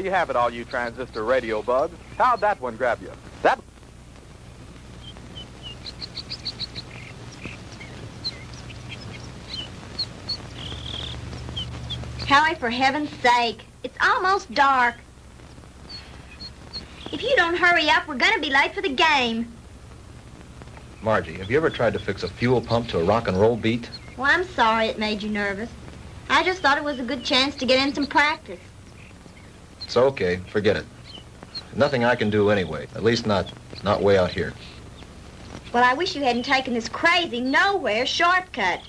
you have it, all you transistor radio bugs. How'd that one grab you? That... Howie, for heaven's sake, it's almost dark. If you don't hurry up, we're gonna be late for the game. Margie, have you ever tried to fix a fuel pump to a rock and roll beat? Well, I'm sorry it made you nervous. I just thought it was a good chance to get in some practice. It's okay. Forget it. Nothing I can do anyway. At least not way out here. Well, I wish you hadn't taken this crazy nowhere shortcut.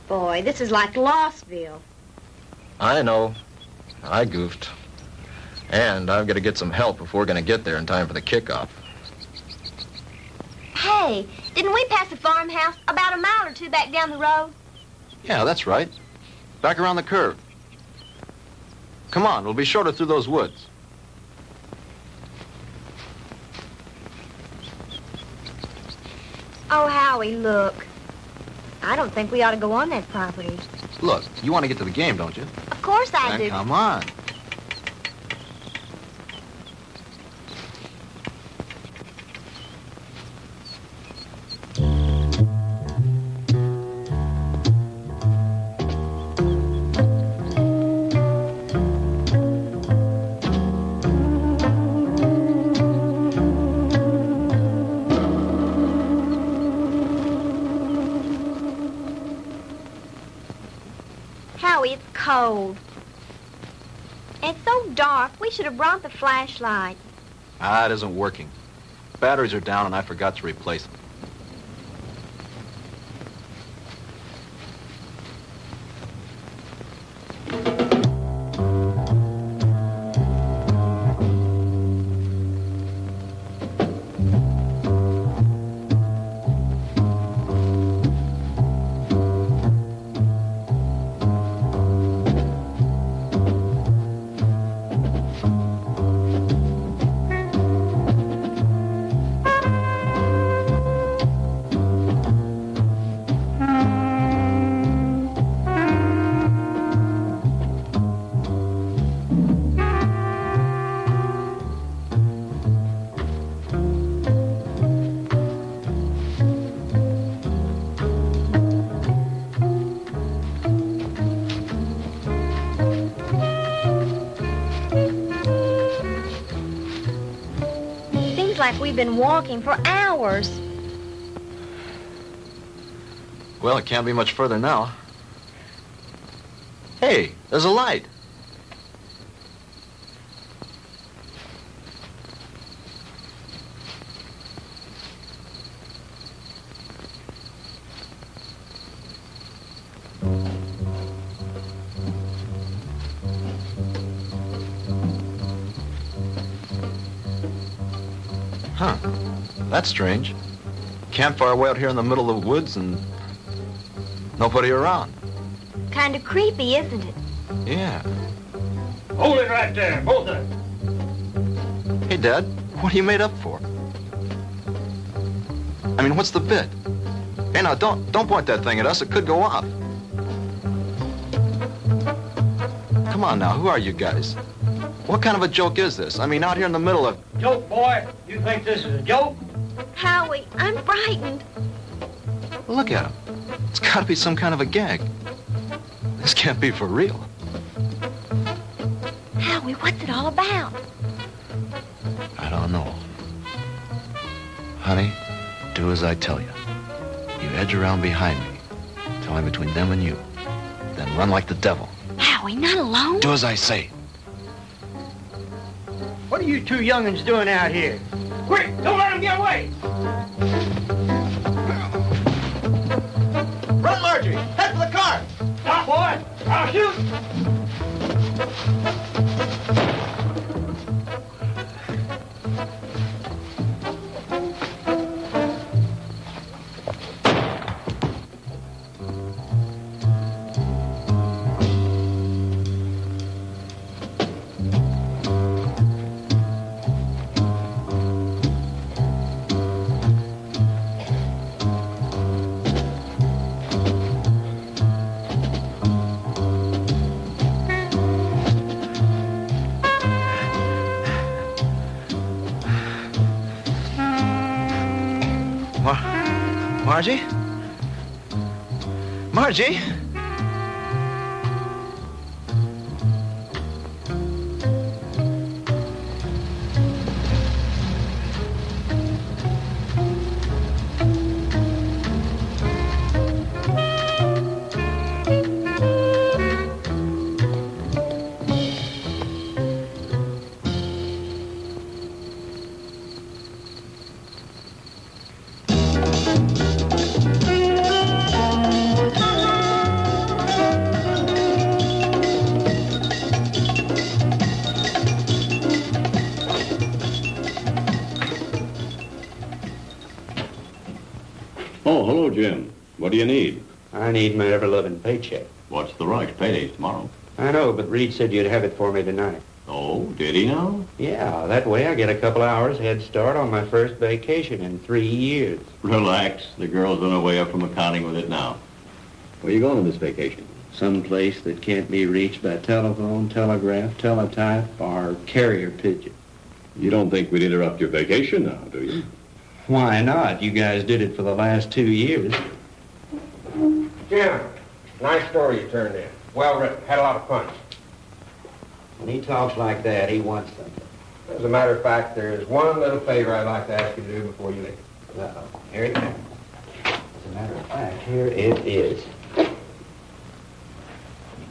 Boy, this is like Lossville. I know. I goofed. And I've got to get some help if we're going to get there in time for the kickoff. Hey, didn't we pass a farmhouse about a mile or two back down the road? Yeah, that's right. Back around the curve. Come on, we'll be shorter through those woods. Oh, Howie, look. I don't think we ought to go on that property. Look, you want to get to the game, don't you? Of course I do. Then come on. Howie, it's cold. And it's so dark, we should have brought the flashlight. Ah, it isn't working. Batteries are down and I forgot to replace them. Like we've been walking for hours. Well, it can't be much further now. Hey, there's a light. Huh. That's strange. Campfire way out here in the middle of the woods and nobody around. Kind of creepy, isn't it? Yeah. Hold it right there, both of them. Hey, Dad, what are you made up for? I mean, what's the bit? Hey, now, don't point that thing at us. It could go off. Come on now, who are you guys? What kind of a joke is this? I mean, out here in the middle of... Joke, boy? You think this is a joke? Howie, I'm frightened. Look at him. It's got to be some kind of a gag. This can't be for real. Howie, what's it all about? I don't know. Honey, do as I tell you. You edge around behind me. Tell me between them and you. Then run like the devil. Howie, not alone? Do as I say. What are you two young'uns doing out here? Quick, don't let them get away! Run, Margie! Head for the car! Stop, boy! I'll shoot! Margie? Margie? Oh, hello, Jim. What do you need? I need my ever-loving paycheck. What's the rush? Payday's tomorrow. I know, but Reed said you'd have it for me tonight. Oh, did he now? Yeah, that way I get a couple hours head start on my first vacation in 3 years. Relax. The girl's on her way up from accounting with it now. Where are you going on this vacation? Some place that can't be reached by telephone, telegraph, teletype, or carrier pigeon. You don't think we'd interrupt your vacation now, do you? Why not? You guys did it for the last 2 years. Jim, nice story you turned in. Well written. Had a lot of fun. When he talks like that, he wants something. As a matter of fact, there's one little favor I'd like to ask you to do before you leave. Uh-oh. Here it comes. As a matter of fact, here it is. The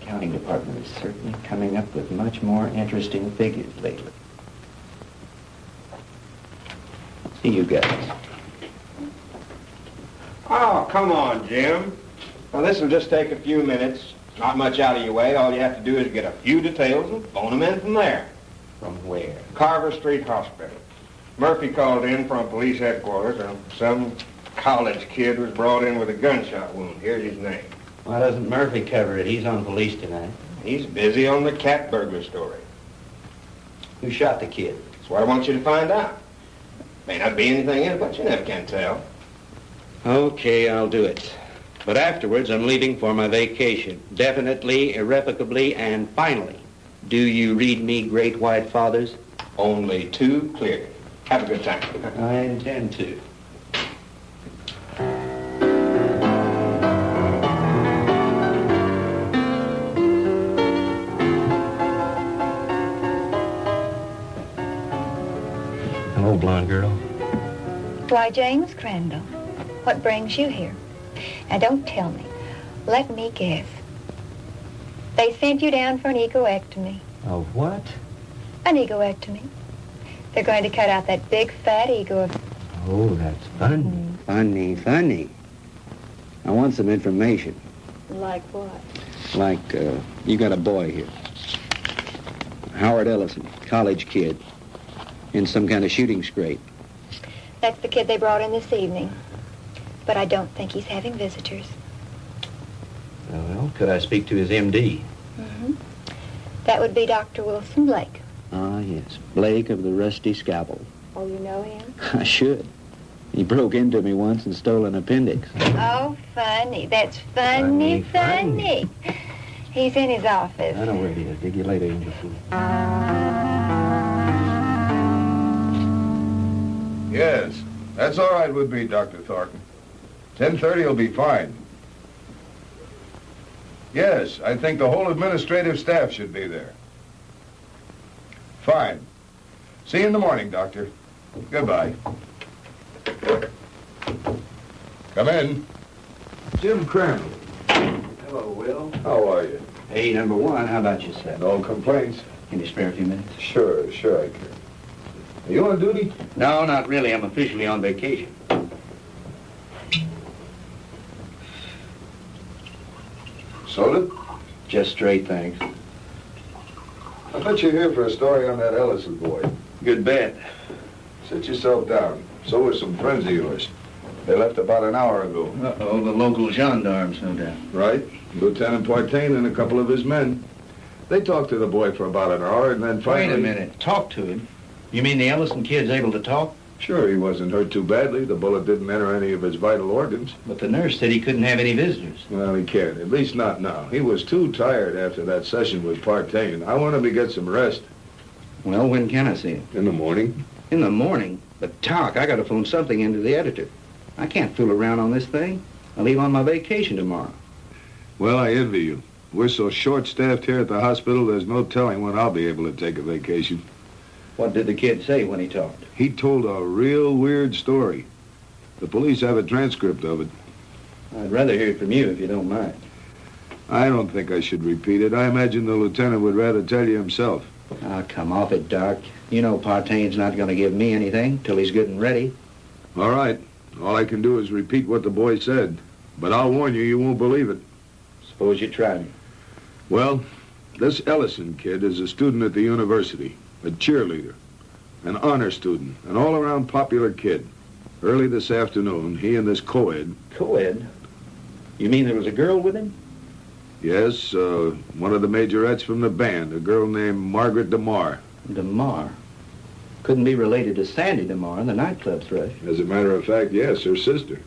accounting department is certainly coming up with much more interesting figures lately. See you guys. Oh, come on, Jim. Well, this will just take a few minutes. Not much out of your way. All you have to do is get a few details and phone them in from there. From where? Carver Street Hospital. Murphy called in from police headquarters, and some college kid was brought in with a gunshot wound. Here's his name. Why doesn't Murphy cover it? He's on police tonight. He's busy on the cat burglar story. Who shot the kid? That's what I want you to find out. May not be anything in it, but you never can tell. Okay, I'll do it. But afterwards, I'm leaving for my vacation. Definitely, irrevocably, and finally. Do you read me, Great White Fathers? Only too clear. Have a good time. I intend to. Hello, blonde girl. Why, James Crandall, what brings you here? Now, don't tell me. Let me guess. They sent you down for an egoectomy. Oh, what? An egoectomy. They're going to cut out that big, fat ego of... Oh, that's funny. Funny. I want some information. Like what? Like, you got a boy here. Howard Ellison, college kid, in some kind of shooting scrape. That's the kid they brought in this evening. But I don't think he's having visitors. Well, could I speak to his MD? Mm-hmm. That would be Dr. Wilson Blake. Ah, yes. Blake of the Rusty Scalpel. Oh, you know him? I should. He broke into me once and stole an appendix. Oh, funny. That's funny. He's in his office. I know where he is. Dig you later, Angel Fool. Yes, that's all right with me, Dr. Thornton. 10:30 will be fine. Yes, I think the whole administrative staff should be there. Fine. See you in the morning, Doctor. Goodbye. Come in. Jim Crandall. Hello, Will. How are you? Hey, number one, how about yourself? No complaints? Can you spare a few minutes? Sure I can. Are you on duty? No, not really. I'm officially on vacation. Soda? Just straight, thanks. I bet you're here for a story on that Ellison boy. Good bet. Sit yourself down. So are some friends of yours. They left about an hour ago. Uh-oh, the local gendarmes, no doubt. Right. Lieutenant Partain and a couple of his men. They talked to the boy for about an hour and then finally... Wait a minute. Talk to him? You mean the Ellison kid's able to talk? Sure, he wasn't hurt too badly. The bullet didn't enter any of his vital organs. But the nurse said he couldn't have any visitors. Well, he can't. At least not now. He was too tired after that session with Partain. I want him to get some rest. Well, when can I see him? In the morning. In the morning? But, Talk, I got to phone something into the editor. I can't fool around on this thing. I leave on my vacation tomorrow. Well, I envy you. We're so short-staffed here at the hospital, there's no telling when I'll be able to take a vacation. What did the kid say when he talked? He told a real weird story. The police have a transcript of it. I'd rather hear it from you if you don't mind. I don't think I should repeat it. I imagine the lieutenant would rather tell you himself. Oh, come off it, Doc. You know Partaine's not going to give me anything till he's good and ready. All right. All I can do is repeat what the boy said. But I'll warn you, you won't believe it. Suppose you try me. Well, this Ellison kid is a student at the university, a cheerleader, an honor student, an all-around popular kid. Early this afternoon, he and this co-ed... Co-ed? You mean there was a girl with him? Yes, one of the majorettes from the band, a girl named Margaret DeMar. DeMar? Couldn't be related to Sandy DeMar, the nightclub thrush. As a matter of fact, yes, her sister.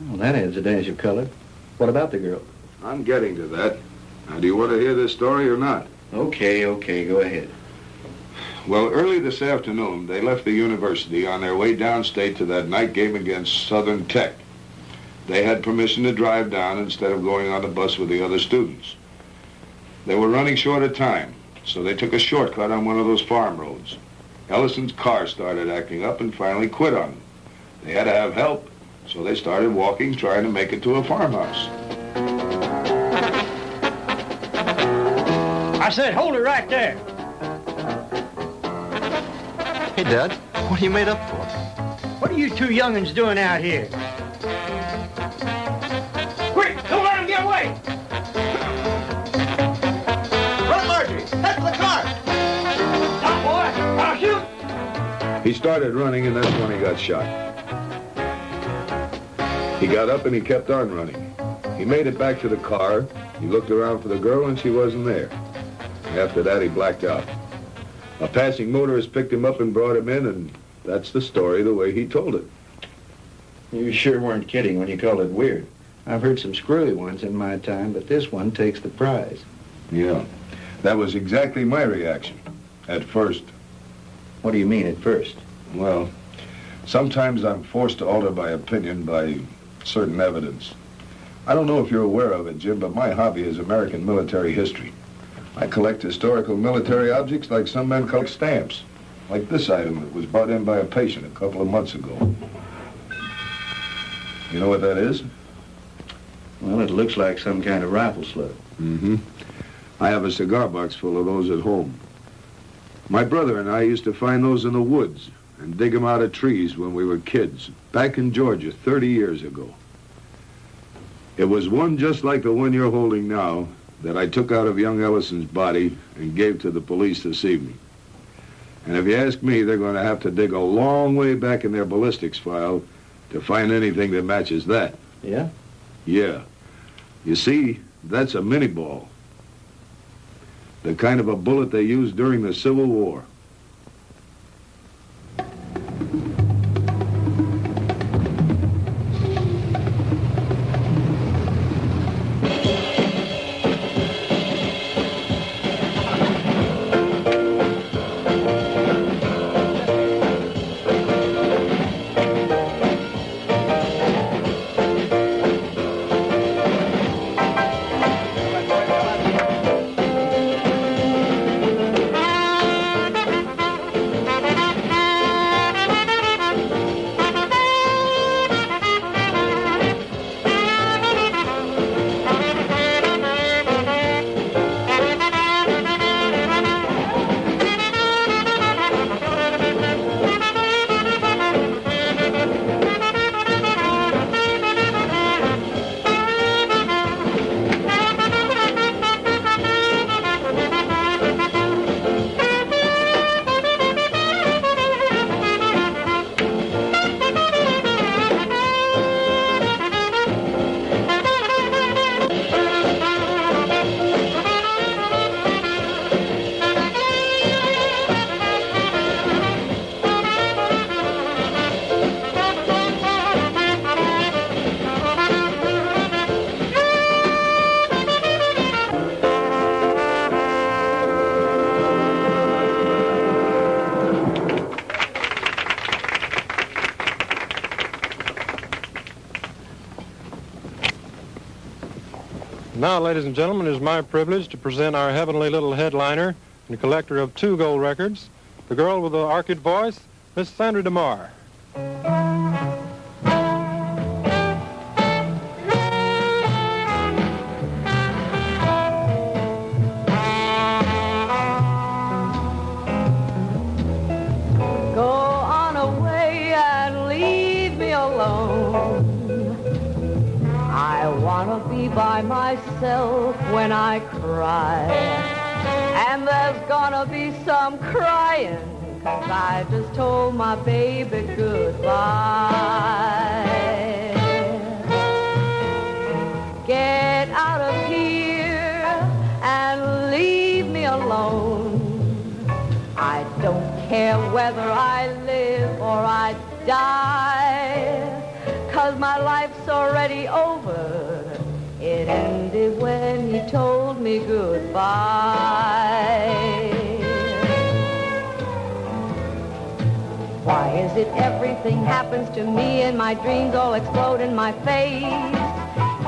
Well, that adds a dash of color. What about the girl? I'm getting to that. Now, do you want to hear this story or not? Okay, go ahead. Well, early this afternoon, they left the university on their way downstate to that night game against Southern Tech. They had permission to drive down instead of going on the bus with the other students. They were running short of time, so they took a shortcut on one of those farm roads. Ellison's car started acting up and finally quit on them. They had to have help, so they started walking, trying to make it to a farmhouse. I said, hold it right there. Hey, Dad, what are you made up for? What are you two young'uns doing out here? Quick, don't let him get away! Run, Margie! Head for the car! Stop, boy! I'll shoot! He started running, and that's when he got shot. He got up and he kept on running. He made it back to the car. He looked around for the girl, and she wasn't there. After that, he blacked out. A passing motorist picked him up and brought him in, and that's the story the way he told it. You sure weren't kidding when you called it weird. I've heard some screwy ones in my time, but this one takes the prize. Yeah, that was exactly my reaction, at first. What do you mean at first? Well, sometimes I'm forced to alter my opinion by certain evidence. I don't know if you're aware of it, Jim, but my hobby is American military history. I collect historical military objects like some men collect stamps, like this item that was brought in by a patient a couple of months ago. You know what that is? Well, it looks like some kind of rifle slug. Mm-hmm. I have a cigar box full of those at home. My brother and I used to find those in the woods and dig them out of trees when we were kids, back in Georgia 30 years ago. It was one just like the one you're holding now that I took out of young Ellison's body and gave to the police this evening. And if you ask me, they're going to have to dig a long way back in their ballistics file to find anything that matches that. Yeah? Yeah. You see, that's a mini ball. The kind of a bullet they used during the Civil War. Now, ladies and gentlemen, it is my privilege to present our heavenly little headliner and collector of 2 gold records, the girl with the orchid voice, Miss Sandra DeMar. Go on away and leave me alone. I want to be by myself when I cry. And there's gonna be some crying, 'cause I just told my baby goodbye. Get out of here and leave me alone. I don't care whether I live or I die, 'cause my life's already over. It ended when he told me goodbye. Why is it everything happens to me and my dreams all explode in my face?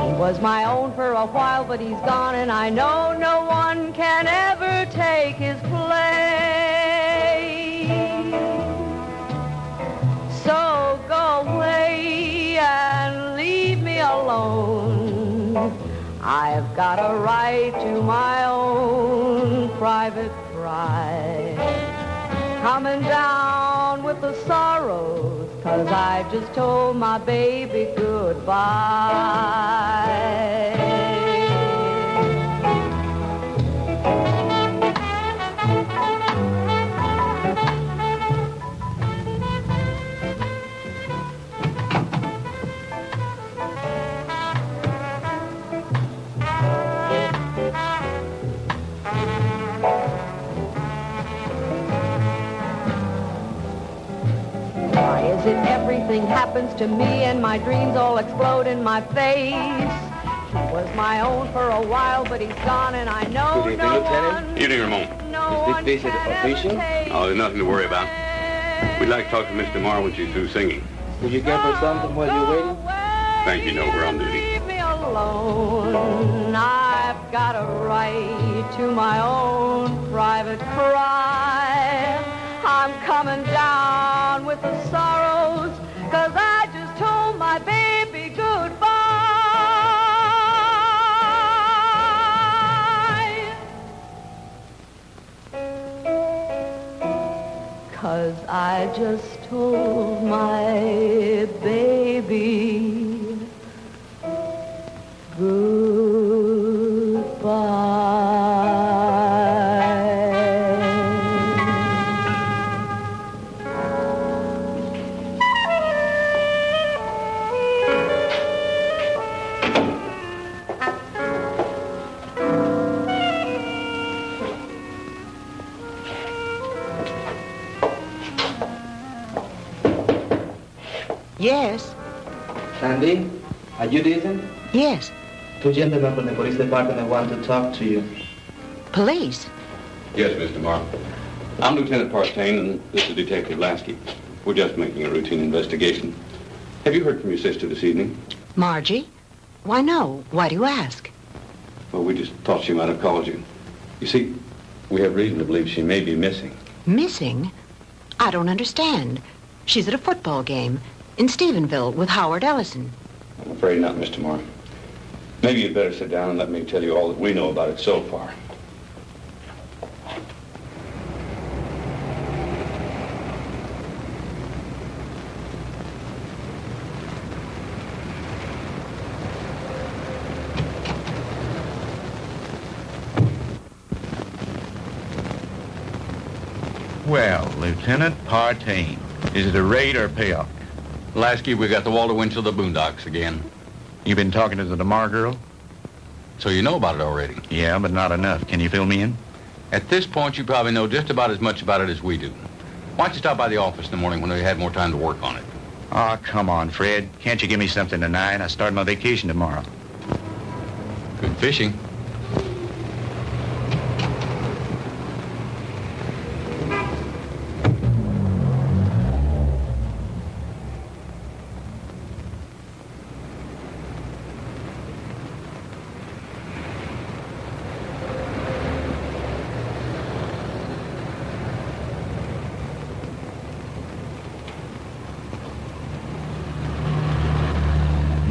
He was my own for a while, but he's gone, and I know no one can ever take his place. So go away and leave me alone. I've got a right to my own private pride. Coming down with the sorrows, 'cause I just told my baby goodbye. Why is it everything happens to me and my dreams all explode in my face? He was my own for a while, but he's gone, and I know Good evening, no Lieutenant. one. Evening, Ramon. No Is one this visit can official? ever take Oh, there's nothing to worry about. We'd like to talk to Miss DeMar when she's through singing. Will you give her something while you're waiting? Thank you, no, we're on duty. Leave me alone. I've got a right to my own private cry. I'm coming down with the sorrows, 'cause I just told my baby goodbye. 'Cause I just told my baby Yes, Sandy, are you decent? yes. 2 gentlemen from the police department want to talk to you. Police. Yes, Miss DeMar. I'm Lieutenant Partain, and this is Detective Lasky. We're just making a routine investigation. Have you heard from your sister this evening? Margie? Why, no. Why do you ask? Well, we just thought she might have called you. You see, we have reason to believe she may be missing. Missing? I don't understand. She's at a football game in Stephenville with Howard Ellison. I'm afraid not, Miss DeMar. Maybe you'd better sit down and let me tell you all that we know about it so far. Well, Lieutenant Partain, is it a raid or a payoff? Lasky, we got the Walter Winchell of the Boondocks again. You been talking to the DeMar girl? So you know about it already. Yeah, but not enough. Can you fill me in? At this point, you probably know just about as much about it as we do. Why don't you stop by the office in the morning when we had more time to work on it? Oh, come on, Fred. Can't you give me something tonight? I start my vacation tomorrow. Good fishing.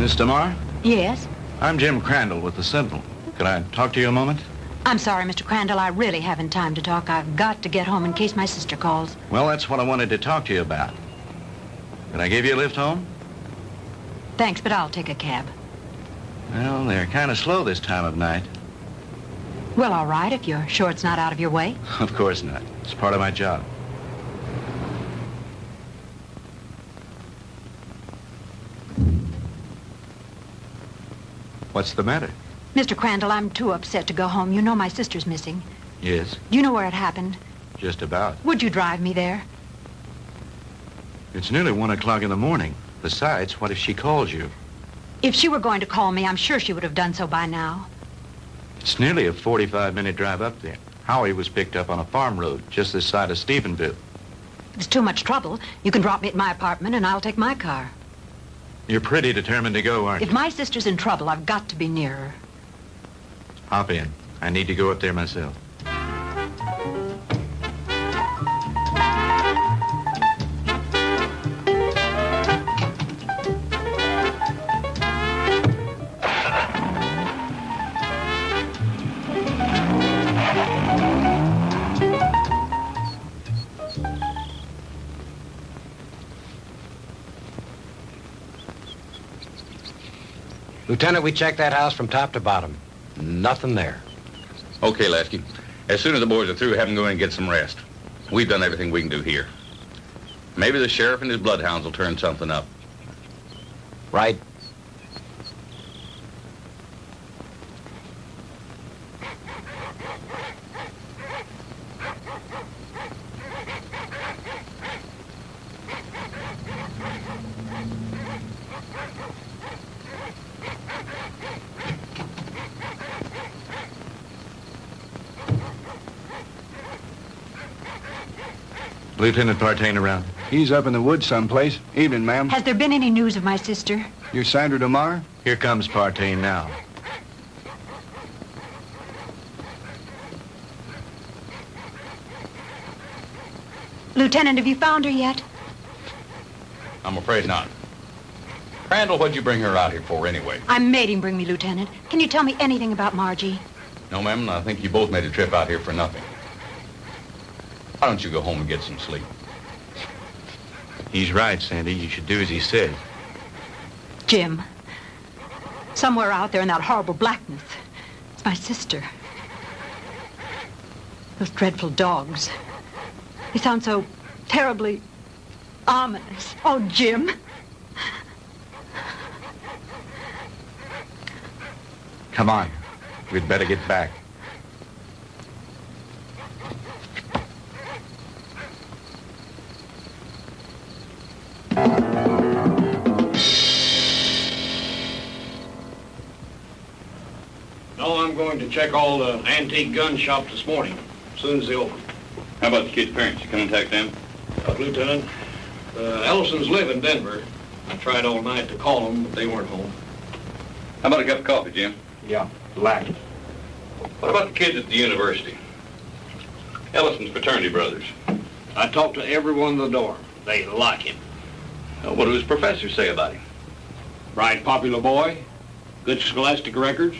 Miss DeMar? Yes? I'm Jim Crandall with the Sentinel. Could I talk to you a moment? I'm sorry, Mr. Crandall. I really haven't time to talk. I've got to get home in case my sister calls. Well, that's what I wanted to talk to you about. Could I give you a lift home? Thanks, but I'll take a cab. Well, they're kind of slow this time of night. Well, all right, if you're sure it's not out of your way. Of course not. It's part of my job. What's the matter? Mr. Crandall, I'm too upset to go home. You know my sister's missing. Yes, Do you know where it happened? just about. Would you drive me there? It's nearly 1 o'clock in the morning. Besides, what if she calls you? If she were going to call me, I'm sure she would have done so by now. It's nearly a 45-minute drive up there. Howie was picked up on a farm road just this side of Stephenville. If it's too much trouble, you can drop me at my apartment and I'll take my car. You're pretty determined to go, aren't If you? my sister's in trouble, I've got to be near her. Hop in. I need to go up there myself. Lieutenant, we checked that house from top to bottom. Nothing there. Okay, Lasky. As soon as the boys are through, have them go in and get some rest. We've done everything we can do here. Maybe the sheriff and his bloodhounds will turn something up. Right. Lieutenant Partain around. He's up in the woods someplace. Evening, ma'am. Has there been any news of my sister? You're Sandra DeMar? Here comes Partain now. Lieutenant, have you found her yet? I'm afraid not. Crandall, what'd you bring her out here for anyway? I made him bring me, Lieutenant. Can you tell me anything about Margie? No, ma'am, I think you both made a trip out here for nothing. Why don't you go home and get some sleep? He's right, Sandy. You should do as he said. Jim, somewhere out there in that horrible blackness, it's my sister. Those dreadful dogs. They sound so terribly ominous. Oh, Jim. Come on. We'd better get back. No, I'm going to check all the antique gun shops this morning, as soon as they open. How about the kid's parents? You contact them? Lieutenant, Ellisons live in Denver. I tried all night to call them, but they weren't home. How about a cup of coffee, Jim? Yeah, black. What about the kids at the university? Ellison's fraternity brothers. I talked to everyone in the dorm. They like him. What do his professors say about him? Bright, popular boy, good scholastic records,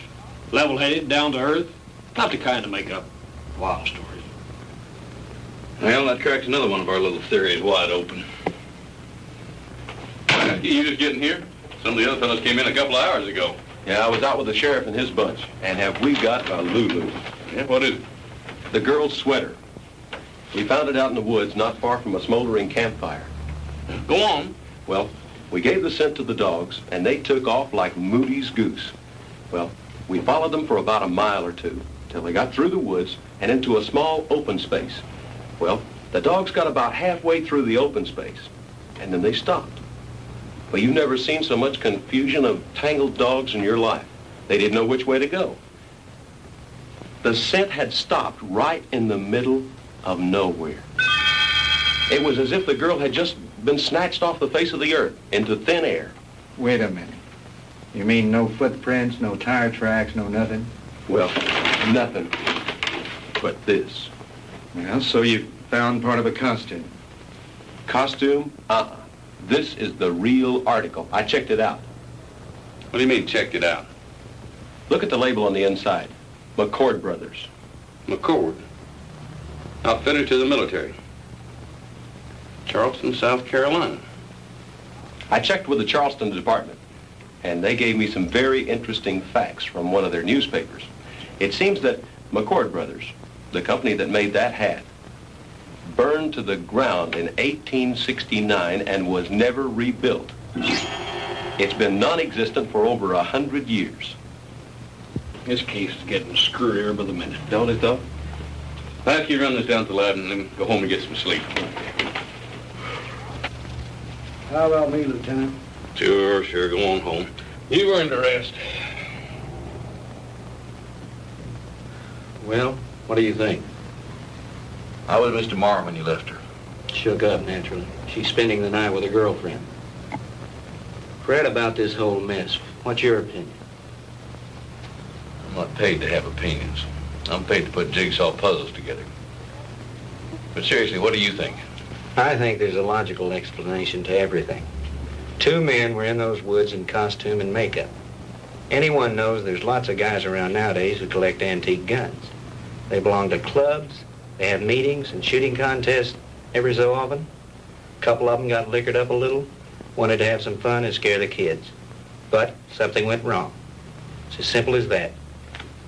level-headed, down to earth. Not the kind to make up wild stories. Well, that cracks another one of our little theories wide open. You just getting here? Some of the other fellows came in a couple of hours ago. Yeah, I was out with the sheriff and his bunch. And have we got a Lulu? Yeah, what is it? The girl's sweater. We found it out in the woods not far from a smoldering campfire. Go on. Well, we gave the scent to the dogs, and they took off like Moody's goose. Well, we followed them for about a mile or two, till they got through the woods and into a small open space. Well, the dogs got about halfway through the open space, and then they stopped. Well, you've never seen so much confusion of tangled dogs in your life. They didn't know which way to go. The scent had stopped right in the middle of nowhere. It was as if the girl had just been snatched off the face of the earth into thin air. Wait a minute. You mean no footprints, no tire tracks, no nothing? Well, nothing but this. Well, so you found part of a costume. Costume? This is the real article. I checked it out. What do you mean, checked it out? Look at the label on the inside. McCord Brothers. McCord? Outfitter to the military. Charleston, South Carolina. I checked with the Charleston department, and they gave me some very interesting facts from one of their newspapers. It seems that McCord Brothers, the company that made that hat, burned to the ground in 1869 and was never rebuilt. It's been non-existent for over 100 years. This case is getting screwier by the minute, don't it, though? I'll have you run this down to the lab and then go home and get some sleep. How about me, Lieutenant? Sure, go on home. You've earned a rest. Well, what do you think? How was Mr. Marr when you left her? Shook up, naturally. She's spending the night with her girlfriend. Fred, about this whole mess, what's your opinion? I'm not paid to have opinions. I'm paid to put jigsaw puzzles together. But seriously, what do you think? I think there's a logical explanation to everything. Two men were in those woods in costume and makeup. Anyone knows there's lots of guys around nowadays who collect antique guns. They belong to clubs, they have meetings and shooting contests every so often. A couple of them got liquored up a little, wanted to have some fun and scare the kids. But something went wrong. It's as simple as that.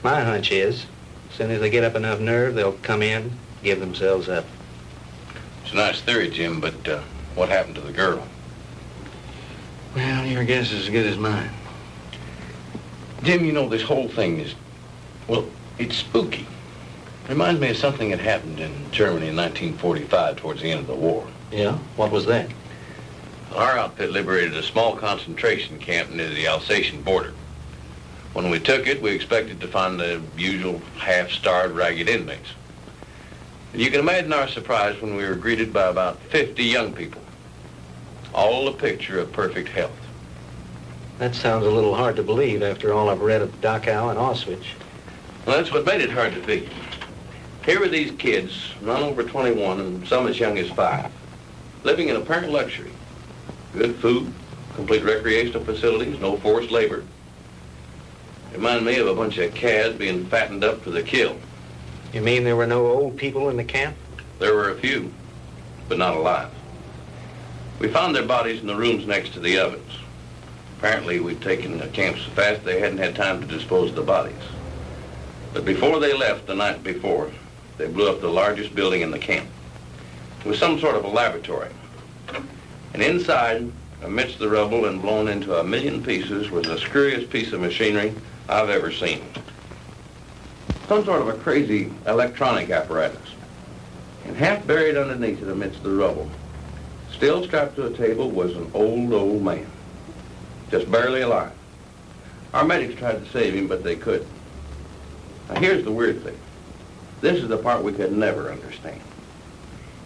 My hunch is, as soon as they get up enough nerve, they'll come in, give themselves up. It's a nice theory, Jim, but what happened to the girl? Well, your guess is as good as mine. Jim, you know, this whole thing is, well, it's spooky. Reminds me of something that happened in Germany in 1945 towards the end of the war. Yeah? What was that? Our outfit liberated a small concentration camp near the Alsatian border. When we took it, we expected to find the usual half-starved, ragged inmates. And you can imagine our surprise when we were greeted by about 50 young people, all a picture of perfect health. That sounds a little hard to believe after all I've read of Dachau and Auschwitz. Well, that's what made it hard to figure. Here were these kids, none over 21 and some as young as 5, living in apparent luxury. Good food, complete recreational facilities, no forced labor. Reminded me of a bunch of calves being fattened up for the kill. You mean there were no old people in the camp? There were a few, but not alive. We found their bodies in the rooms next to the ovens. Apparently, we'd taken the camp so fast they hadn't had time to dispose of the bodies. But before they left the night before, they blew up the largest building in the camp. It was some sort of a laboratory. And inside, amidst the rubble and blown into a million pieces, was the screwiest piece of machinery I've ever seen. Some sort of a crazy electronic apparatus. And half buried underneath it amidst the rubble, still strapped to a table, was an old man. Just barely alive. Our medics tried to save him, but they couldn't. Now here's the weird thing. This is the part we could never understand.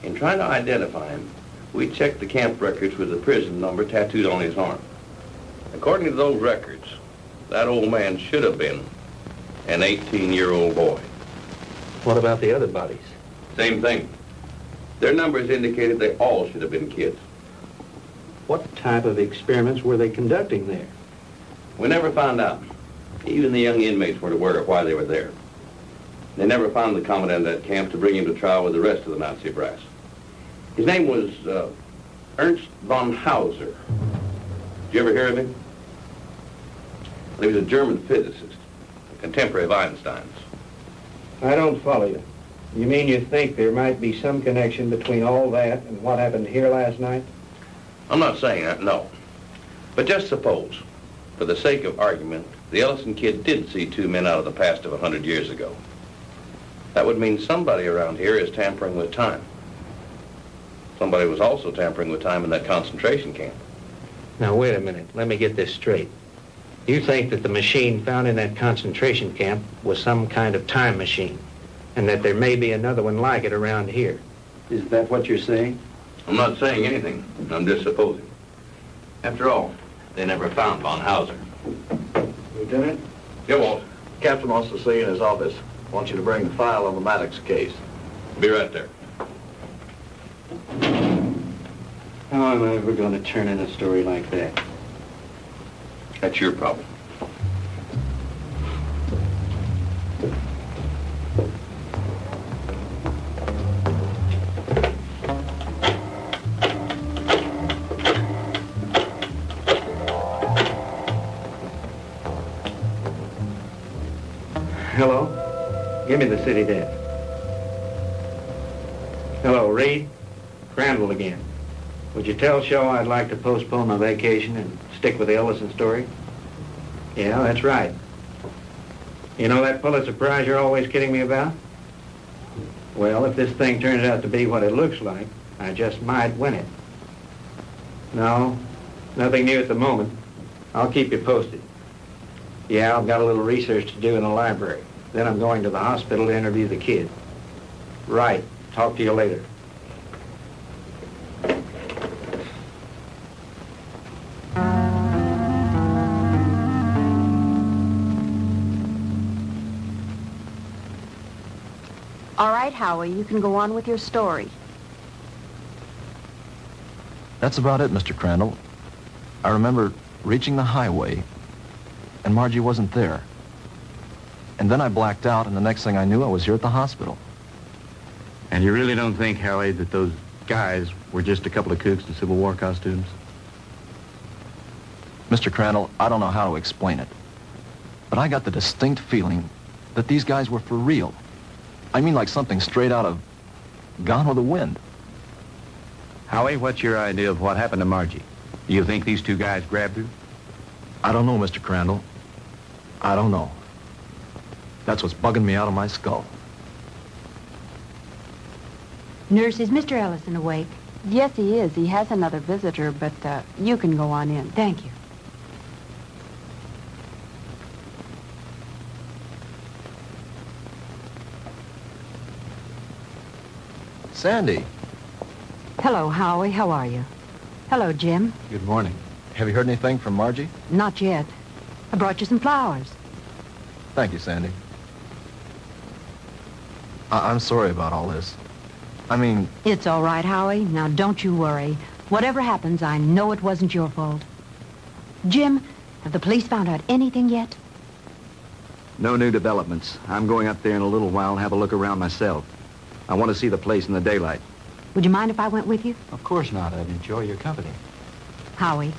In trying to identify him, we checked the camp records with the prison number tattooed on his arm. According to those records, that old man should have been an 18-year-old boy. What about the other bodies? Same thing. Their numbers indicated they all should have been kids. What type of experiments were they conducting there? We never found out. Even the young inmates weren't aware of why they were there. They never found the commandant of that camp to bring him to trial with the rest of the Nazi brass. His name was Ernst von Hauser. Did you ever hear of him? Well, he was a German physicist, a contemporary of Einstein's. I don't follow you. You mean you think there might be some connection between all that and what happened here last night? I'm not saying that, no. But just suppose, for the sake of argument, the Ellison kid did see two men out of the past of 100 years ago. That would mean somebody around here is tampering with time. Somebody was also tampering with time in that concentration camp. Now, wait a minute. Let me get this straight. You think that the machine found in that concentration camp was some kind of time machine, and that there may be another one like it around here. Is that what you're saying? I'm not saying anything. I'm just supposing. After all, they never found von Hauser. Lieutenant? Yeah, Walt. Captain wants to see you in his office. Wants you to bring the file on the Maddox case. Be right there. How am I ever going to turn in a story like that? That's your problem. Hello? Give me the city desk. Hello, Reed? Crandall again. Would you tell Shaw I'd like to postpone my vacation and stick with the Ellison story? Yeah, that's right. You know that Pulitzer Prize you're always kidding me about? Well, if this thing turns out to be what it looks like, I just might win it. No, nothing new at the moment. I'll keep you posted. Yeah, I've got a little research to do in the library. Then I'm going to the hospital to interview the kid. Right. Talk to you later. All right, Howie, you can go on with your story. That's about it, Mr. Crandall. I remember reaching the highway, and Margie wasn't there. And then I blacked out, and the next thing I knew, I was here at the hospital. And you really don't think, Howie, that those guys were just a couple of kooks in Civil War costumes? Mr. Crandall, I don't know how to explain it, but I got the distinct feeling that these guys were for real. I mean, like something straight out of Gone with the Wind. Howie, what's your idea of what happened to Margie? Do you think these two guys grabbed her? I don't know, Mr. Crandall. I don't know. That's what's bugging me out of my skull. Nurse, is Mr. Ellison awake? Yes, he is. He has another visitor, but you can go on in. Thank you. Sandy. Hello, Howie. How are you? Hello, Jim. Good morning. Have you heard anything from Margie? Not yet. I brought you some flowers. Thank you, Sandy. I'm sorry about all this. I mean... It's all right, Howie. Now, don't you worry. Whatever happens, I know it wasn't your fault. Jim, have the police found out anything yet? No new developments. I'm going up there in a little while and have a look around myself. I want to see the place in the daylight. Would you mind if I went with you? Of course not. I'd enjoy your company. Howie,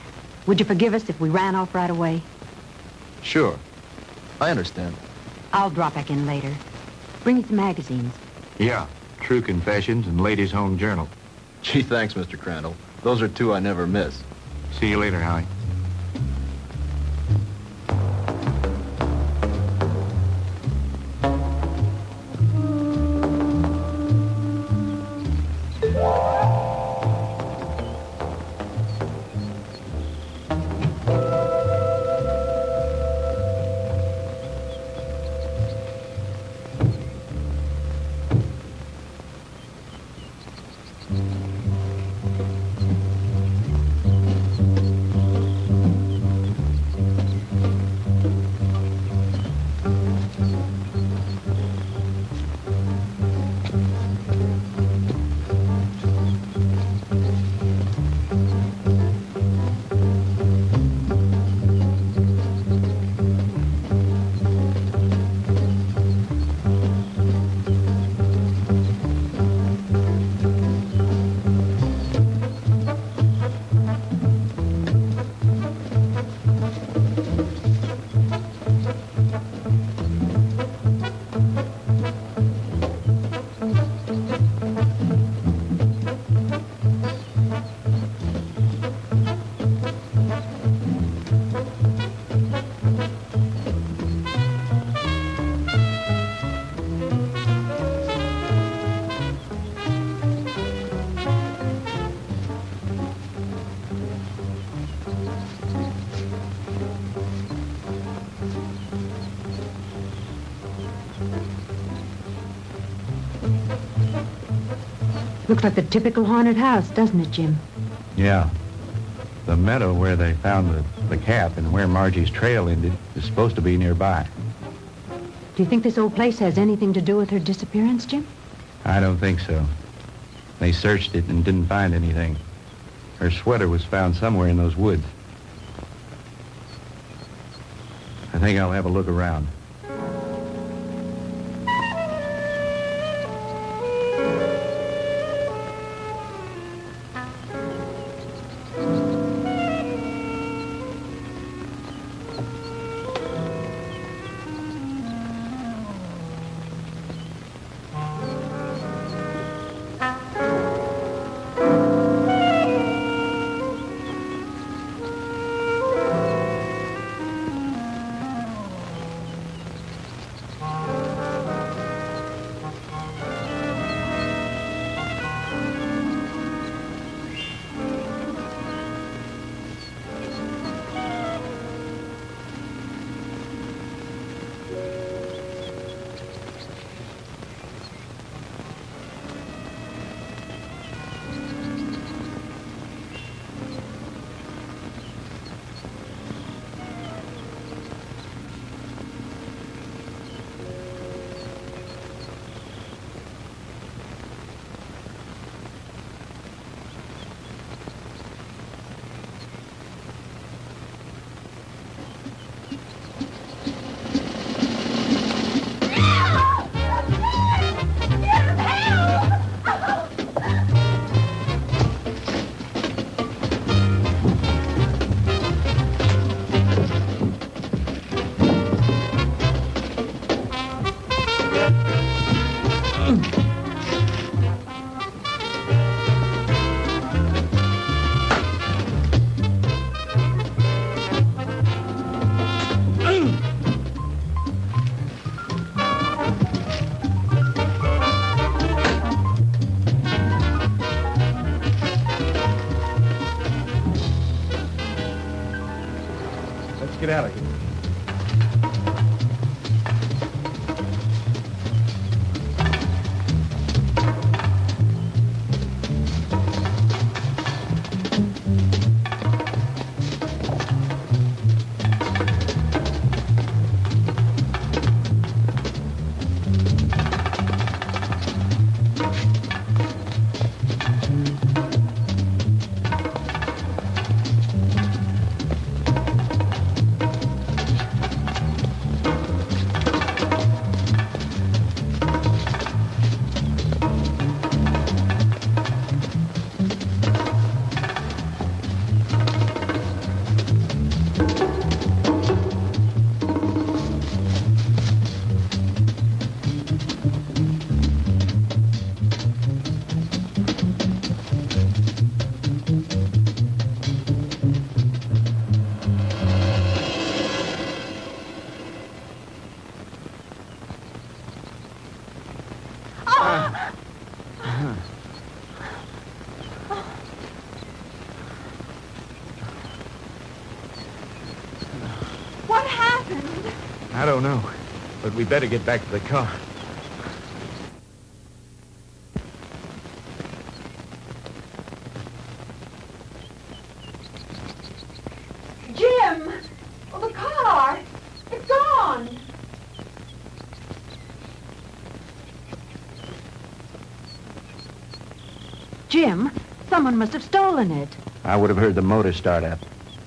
would you forgive us if we ran off right away? Sure. I understand. I'll drop back in later. Bring you some magazines. Yeah. True Confessions and Ladies' Home Journal. Gee, thanks, Mr. Crandall. Those are two I never miss. See you later, Howie. Looks like the typical haunted house, doesn't it, Jim? Yeah. The meadow where they found the cap and where Margie's trail ended is supposed to be nearby. Do you think this old place has anything to do with her disappearance, Jim? I don't think so. They searched it and didn't find anything. Her sweater was found somewhere in those woods. I think I'll have a look around. Get out of here. What happened? I don't know, but we better get back to the car. Jim! Oh, the car! It's gone! Jim, someone must have stolen it. I would have heard the motor start up.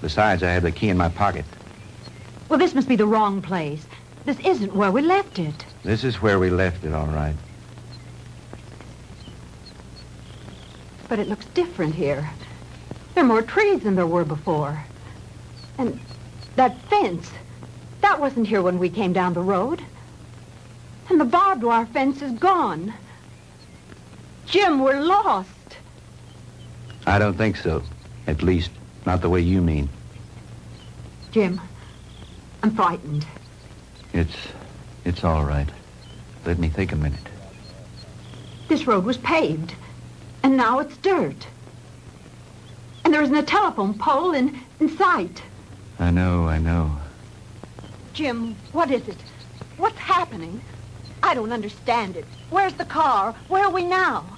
Besides, I have the key in my pocket. Well, this must be the wrong place. This isn't where we left it. This is where we left it, all right. But it looks different here. There are more trees than there were before. And that fence, that wasn't here when we came down the road. And the barbed wire fence is gone. Jim, we're lost. I don't think so. At least, not the way you mean. Jim, I'm frightened. It's all right. Let me think a minute. This road was paved, and now it's dirt. And there isn't a telephone pole in sight. I know. Jim, what is it? What's happening? I don't understand it. Where's the car? Where are we now?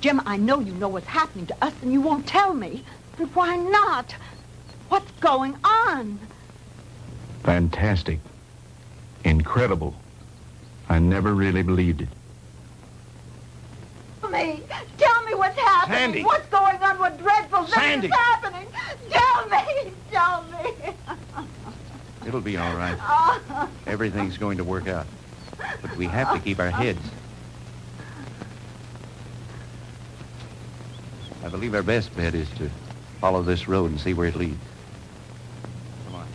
Jim, I know you know what's happening to us, and you won't tell me. And why not? What's going on? Fantastic. Incredible. I never really believed it. Tell me what's happening. Sandy. What's going on? What dreadful thing Sandy. is happening? Tell me. It'll be all right. Everything's going to work out. But we have to keep our heads. I believe our best bet is to follow this road and see where it leads. Come on.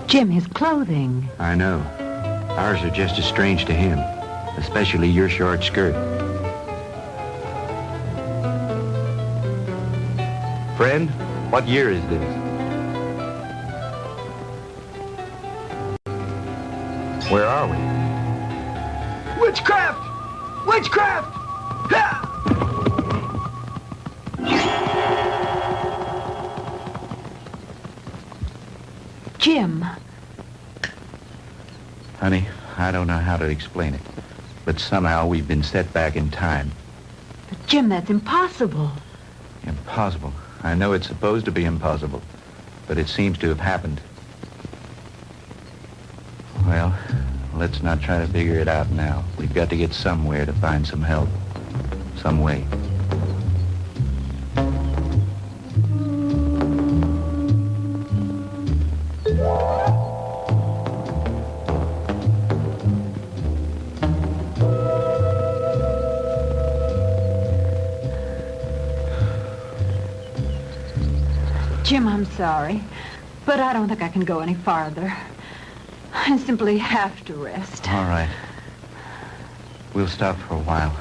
Jim, his clothing. I know. Ours are just as strange to him, especially your short skirt. Friend, what year is this? Where are we? Witchcraft! Witchcraft! Ha! Jim. Honey, I don't know how to explain it, but somehow we've been set back in time. But Jim, that's impossible. Impossible. I know it's supposed to be impossible, but it seems to have happened. Well, let's not try to figure it out now. We've got to get somewhere to find some help. Some way. Jim, I'm sorry, but I don't think I can go any farther. I simply have to rest. All right. We'll stop for a while.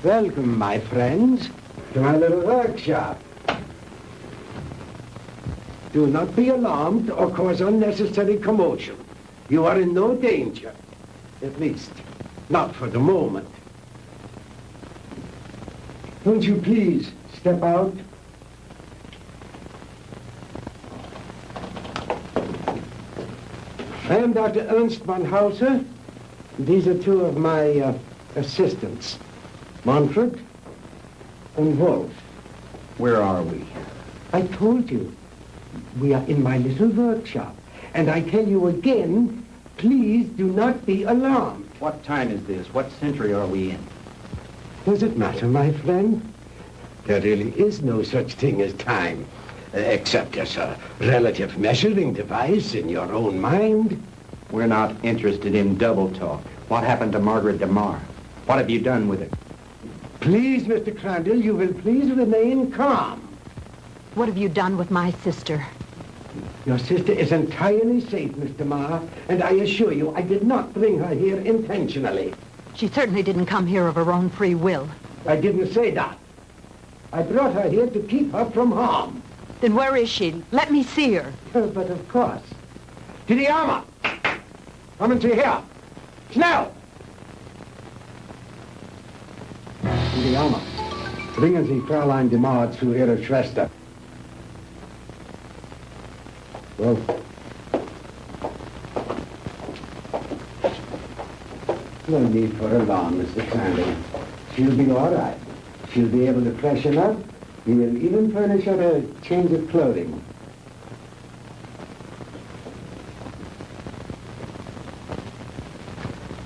Welcome, my friends, to my little workshop. Do not be alarmed or cause unnecessary commotion. You are in no danger. At least, not for the moment. Won't you please step out? I am Dr. Ernst von Hauser. These are two of my assistants, Manfred and Wolf. Where are we? I told you. We are in my little workshop. And I tell you again, please do not be alarmed. What time is this? What century are we in? Does it matter, my friend? There really is no such thing as time, except as a relative measuring device in your own mind. We're not interested in double talk. What happened to Margaret DeMar? What have you done with her? Please, Mr. Crandall, you will please remain calm. What have you done with my sister? Your sister is entirely safe, Mr. Marr, and I assure you I did not bring her here intentionally. She certainly didn't come here of her own free will. I didn't say that. I brought her here to keep her from harm. Then where is she? Let me see her. But of course. To the armor! Come and see here. Schnell! To the armor. Bringen Sie Fräulein DeMar zu ihrer Schwester. Well, no need for alarm, Mr. Crandall. She'll be all right. She'll be able to freshen up. We will even furnish her a change of clothing.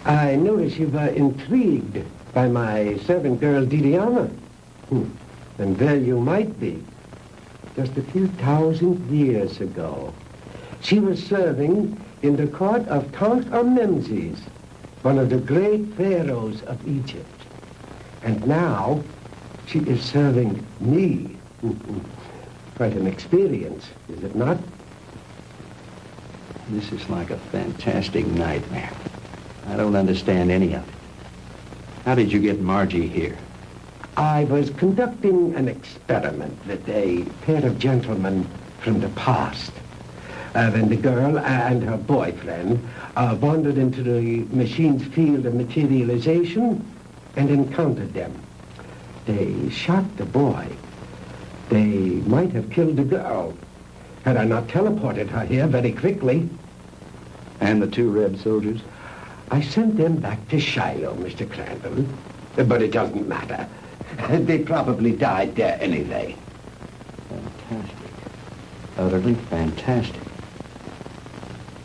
I notice you were intrigued by my servant girl, Didiana. And well you might be. Just a few thousand years ago, She was serving in the court of Tutankhamun, one of the great pharaohs of Egypt. And now she is serving me. Quite an experience, is it not? This is like a fantastic nightmare. I don't understand any of it. How did you get Margie here? I was conducting an experiment with a pair of gentlemen from the past. When the girl and her boyfriend wandered into the machine's field of materialization and encountered them. They shot the boy. They might have killed the girl had I not teleported her here very quickly. And the 2 Reb soldiers? I sent them back to Shiloh, Mr. Crandall. But it doesn't matter. They probably died there anyway. Fantastic. Utterly fantastic.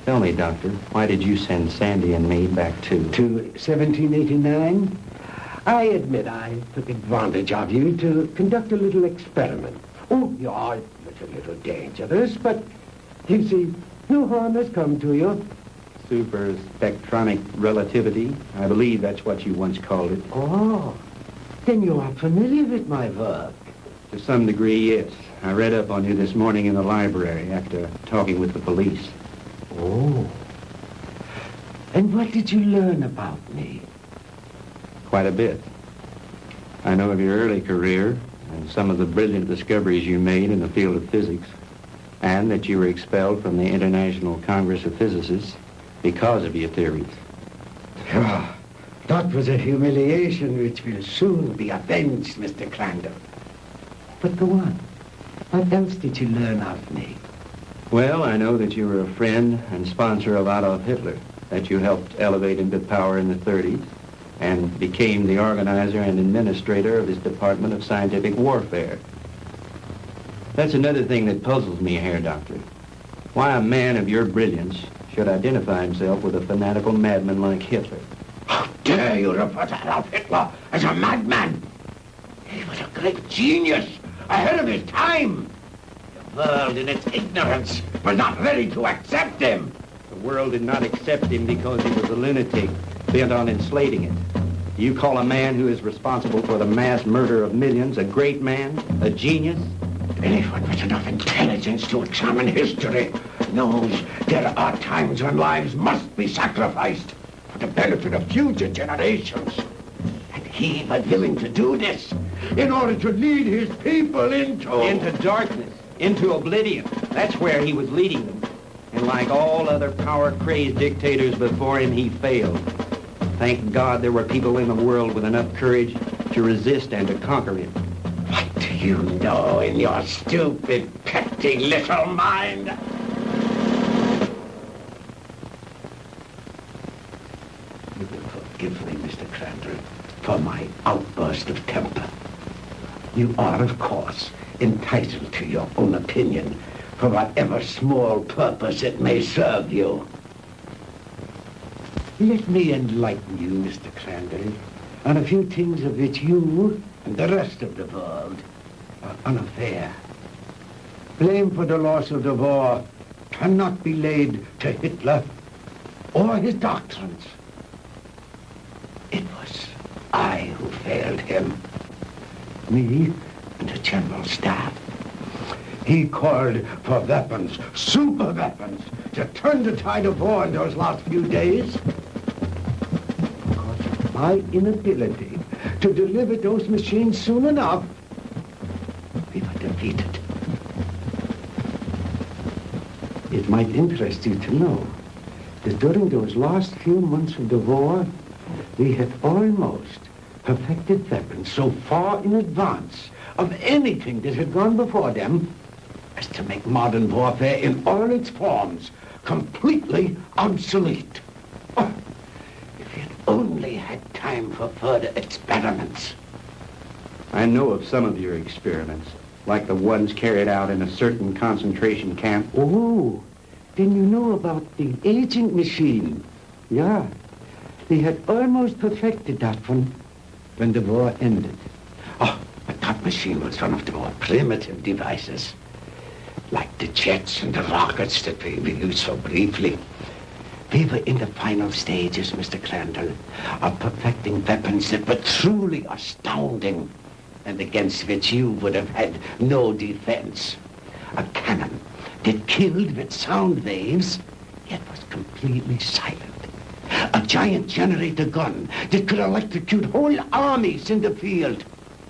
Tell me, Doctor, why did you send Sandy and me back to 1789? I admit I took advantage of you to conduct a little experiment. Oh, yeah, it was a little dangerous, but you see, no harm has come to you. super spectronic relativity? I believe that's what you once called it. Oh, then you are familiar with my work. To some degree, yes. I read up on you this morning in the library after talking with the police. Oh. And what did you learn about me? Quite a bit. I know of your early career and some of the brilliant discoveries you made in the field of physics, and that you were expelled from the International Congress of Physicists because of your theories. Ah, that was a humiliation which will soon be avenged, Mr. Crandall. But go on. What else did you learn of me? Well, I know that you were a friend and sponsor of Adolf Hitler, that you helped elevate into power in the 30s, and became the organizer and administrator of his Department of Scientific Warfare. That's another thing that puzzles me, Herr Doctor. Why a man of your brilliance should identify himself with a fanatical madman like Hitler. How dare you refer to Adolf Hitler as a madman? He was a great genius, ahead of his time. The world, in its ignorance, was not ready to accept him. The world did not accept him because he was a lunatic, bent on enslaving it. You call a man who is responsible for the mass murder of millions a great man, a genius? Anyone with enough intelligence to examine history knows there are times when lives must be sacrificed for the benefit of future generations. And he was willing to do this in order to lead his people into darkness, into oblivion. That's where he was leading them. And like all other power-crazed dictators before him, he failed. Thank God there were people in the world with enough courage to resist and to conquer him. What do you know in your stupid, petty little mind? You will forgive me, Mr. Crandall, for my outburst of temper. You are, of course, entitled to your own opinion for whatever small purpose it may serve you. Let me enlighten you, Mr. Crandall, on a few things of which you and the rest of the world are unaware. Blame for the loss of the war cannot be laid to Hitler or his doctrines. It was I who failed him. Me and the General Staff. He called for weapons, super weapons, to turn the tide of war in those last few days. Because of my inability to deliver those machines soon enough, we were defeated. It might interest you to know that during those last few months of the war, we had almost perfected weapons so far in advance of anything that had gone before them as to make modern warfare in all its forms completely obsolete. Oh, if we had only had time for further experiments. I know of some of your experiments, like the ones carried out in a certain concentration camp. Oh, then you know about the aging machine. Yeah, they had almost perfected that one when the war ended. Oh, but that machine was one of the more primitive devices. like the jets and the rockets that we used so briefly. We were in the final stages, Mr. Crandall, of perfecting weapons that were truly astounding and against which you would have had no defense. A cannon that killed with sound waves, yet was completely silent. A giant generator gun that could electrocute whole armies in the field.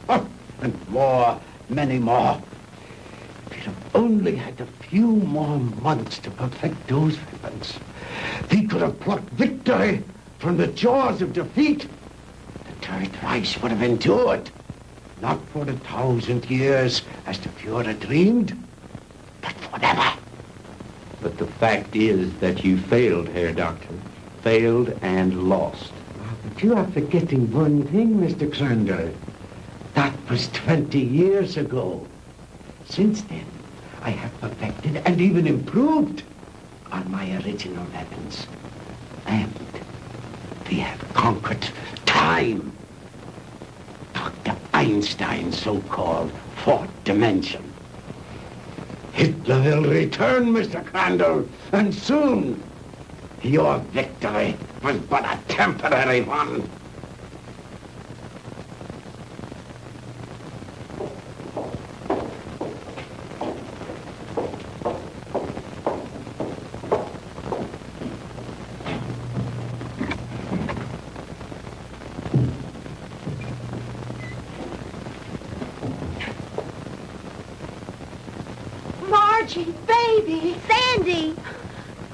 Oh, and more, many more. We'd have only had a few more months to perfect those weapons. We could have plucked victory from the jaws of defeat. The Third Reich would have endured, not for 1,000 years as the Fuhrer dreamed, but forever. But the fact is that you failed, Herr Doctor. Failed and lost. But you are forgetting one thing, Mr. Crandall. That was 20 years ago. Since then, I have perfected and even improved on my original weapons. And we have conquered time. Dr. Einstein's so-called fourth dimension. Hitler will return, Mr. Crandall, and soon. Your victory was but a temporary one. Margie, baby. Sandy.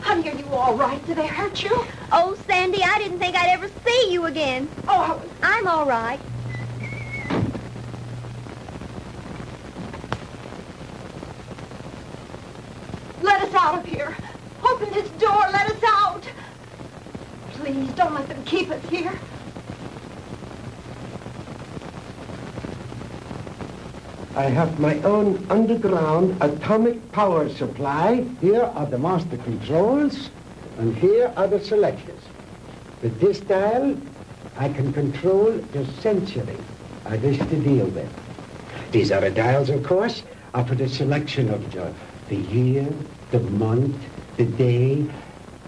Honey, are you all right? Did they hurt you? Oh, Sandy, I didn't think I'd ever see you again. Oh, I'm all right. Let us out of here. Open this door. Let us out. Please, don't let them keep us here. I have my own underground atomic power supply. Here are the master controls, and here are the selectors. With this dial, I can control the century I wish to deal with. These other dials, of course, are for the selection of the year, the month, the day,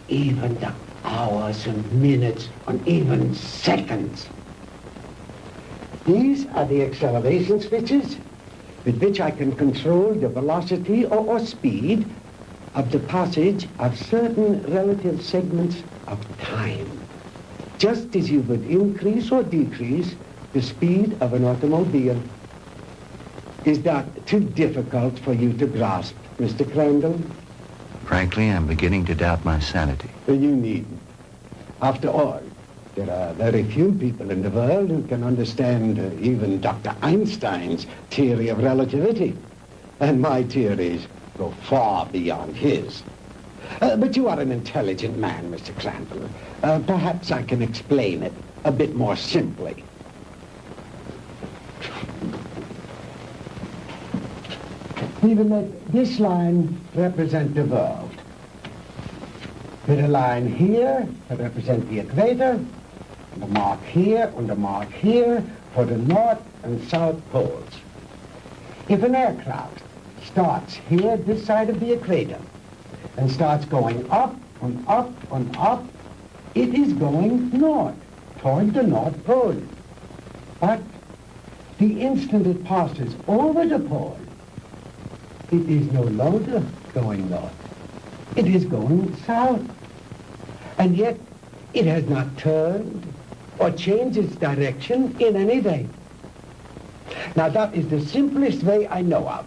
even the hours and minutes, and even seconds. These are the acceleration switches with which I can control the velocity or speed of the passage of certain relative segments of time, just as you would increase or decrease the speed of an automobile. Is that too difficult for you to grasp, Mr. Crandall? Frankly, I'm beginning to doubt my sanity. You needn't. After all, there are very few people in the world who can understand even Dr. Einstein's theory of relativity. And my theories go far beyond his. But you are an intelligent man, Mr. Crandall. Perhaps I can explain it a bit more simply. We will let this line represent the world. With a line here to represent the equator, and a mark here and a mark here for the north and south poles. If an aircraft starts here, this side of the equator, and starts going up and up and up, it is going north, toward the North Pole. But the instant it passes over the pole, it is no longer going north. It is going south. And yet, it has not turned or changed its direction in any way. Now, that is the simplest way I know of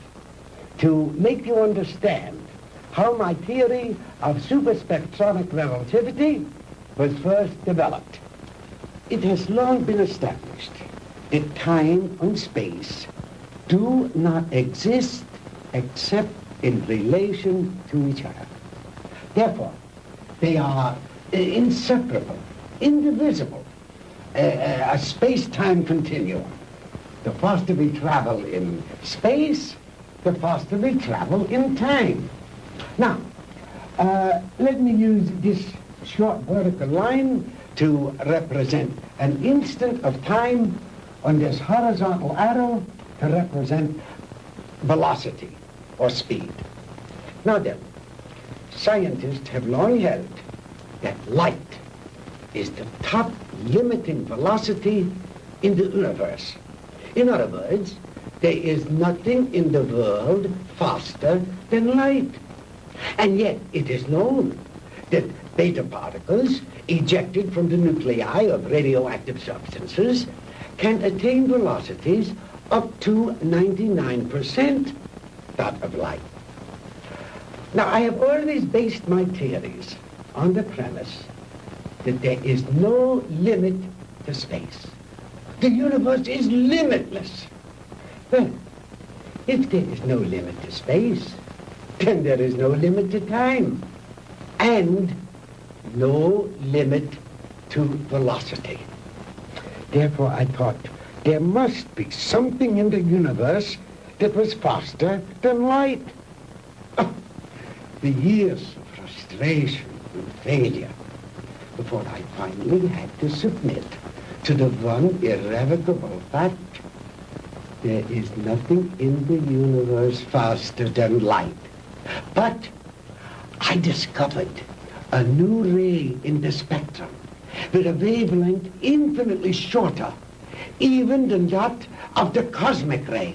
to make you understand how my theory of superspectronic relativity was first developed. It has long been established that time and space do not exist except in relation to each other. Therefore, they are inseparable, indivisible, a space-time continuum. The faster we travel in space, the faster we travel in time. Now, let me use this short vertical line to represent an instant of time, on this horizontal arrow to represent velocity or speed. Now then, scientists have long held that light is the top limiting velocity in the universe. In other words, there is nothing in the world faster than light. And yet it is known that beta particles ejected from the nuclei of radioactive substances can attain velocities up to 99% that of light. Now, I have always based my theories on the premise that there is no limit to space. The universe is limitless. Well, if there is no limit to space, then there is no limit to time, and no limit to velocity. Therefore, I thought there must be something in the universe that was faster than light. Oh, the years of frustration and failure before I finally had to submit to the one irrevocable fact: there is nothing in the universe faster than light. But I discovered a new ray in the spectrum with a wavelength infinitely shorter even than that of the cosmic ray.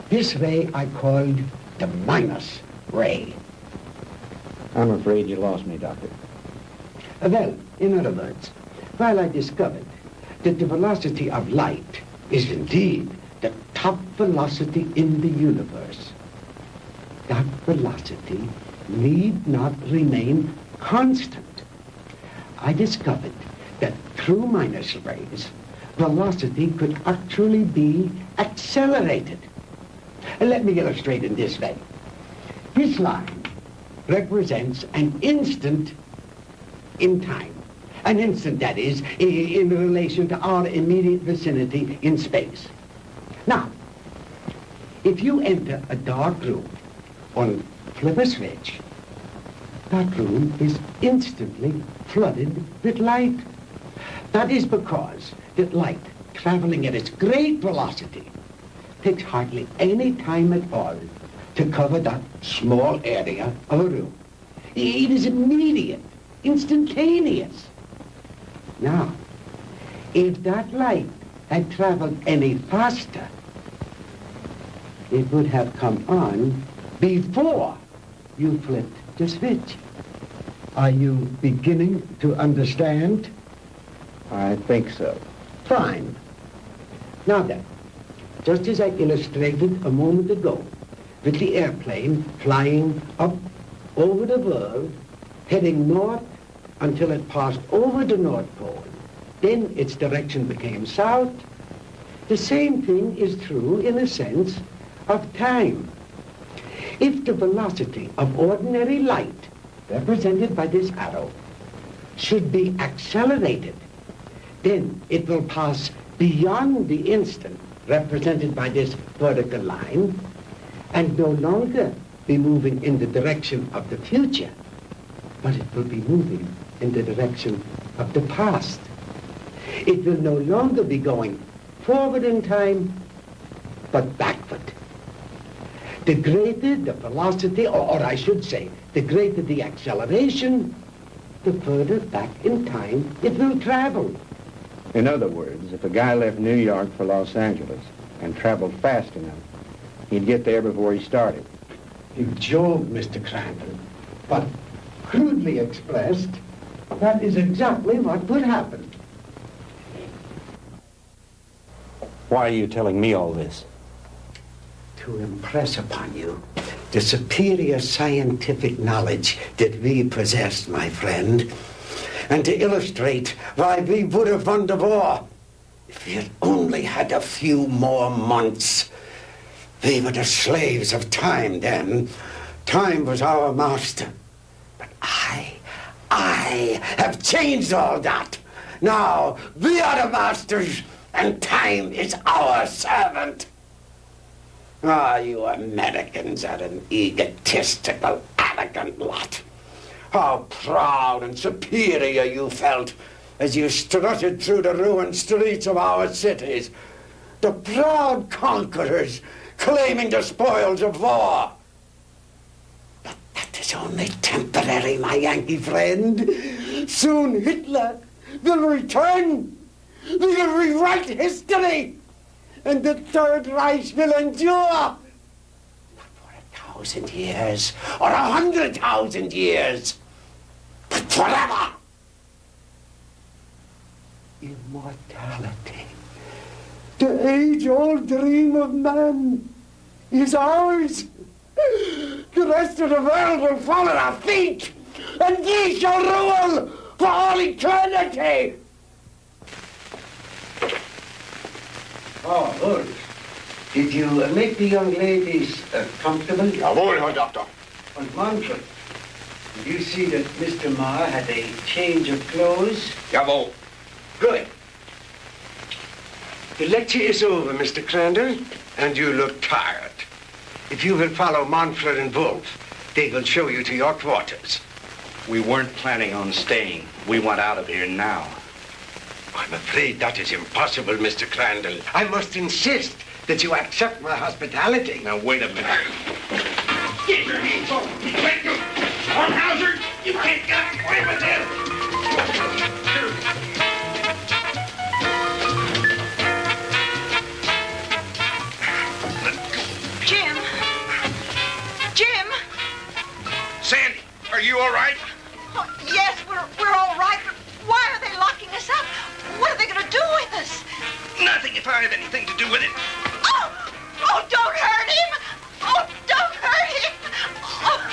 This ray I called the minus ray. I'm afraid you lost me, Doctor. Well, in other words, while I discovered that the velocity of light is indeed the top velocity in the universe, that velocity need not remain constant. I discovered that through minus rays, velocity could actually be accelerated. Let me illustrate in this way. This line represents an instant in time. An instant, that is, in relation to our immediate vicinity in space. Now, if you enter a dark room or flip a switch, that room is instantly flooded with light. That is because that light, traveling at its great velocity, takes hardly any time at all to cover that small area of a room. It is immediate, instantaneous. Now, if that light had traveled any faster, it would have come on before you flipped the switch. Are you beginning to understand? I think so. Fine. Now then, just as I illustrated a moment ago, with the airplane flying up over the world, heading north until it passed over the North Pole, then its direction became south. The same thing is true, in a sense, of time. If the velocity of ordinary light, represented by this arrow, should be accelerated, then it will pass beyond the instant, represented by this vertical line, and no longer be moving in the direction of the future, but it will be moving in the direction of the past. It will no longer be going forward in time, but backward. The greater the velocity, or I should say, the greater the acceleration, the further back in time it will travel. In other words, if a guy left New York for Los Angeles and traveled fast enough, he'd get there before he started. You joke, Mr. Crandall, but crudely expressed, that is exactly what would happen. Why are you telling me all this? To impress upon you the superior scientific knowledge that we possess, my friend, and to illustrate why we would have won the war if we had only had a few more months. We were the slaves of time then. Time was our master. But I have changed all that. Now we are the masters and time is our servant. Ah, you Americans are an egotistical, arrogant lot. How proud and superior you felt as you strutted through the ruined streets of our cities. The proud conquerors claiming the spoils of war. It's only temporary, my Yankee friend. Soon Hitler will return. We will rewrite history. And the Third Reich will endure. Not for 1,000 years or 100,000 years. But forever. Immortality. The age-old dream of man is ours. The rest of the world will fall at our feet, and we shall rule for all eternity. Oh, good. Did you make the young ladies comfortable? Jawohl, Herr Doktor. And Manfred, did you see that Mr. Marr had a change of clothes? Jawohl. Good. The lecture is over, Mr. Crandall, and you look tired. If you will follow Manfred and Wolf, they will show you to your quarters. We weren't planning on staying. We want out of here now. I'm afraid that is impossible, Mr. Crandall. I must insist that you accept my hospitality. Now, wait a minute. Get your hands off me. Let go. Hornhauser, you can't get away with this. Jim! Jim! Sandy, are you all right? Oh, yes, we're all right, but why are they locking us up? What are they going to do with us? Nothing if I have anything to do with it. Oh! Oh, don't hurt him! Oh, don't hurt him! Oh.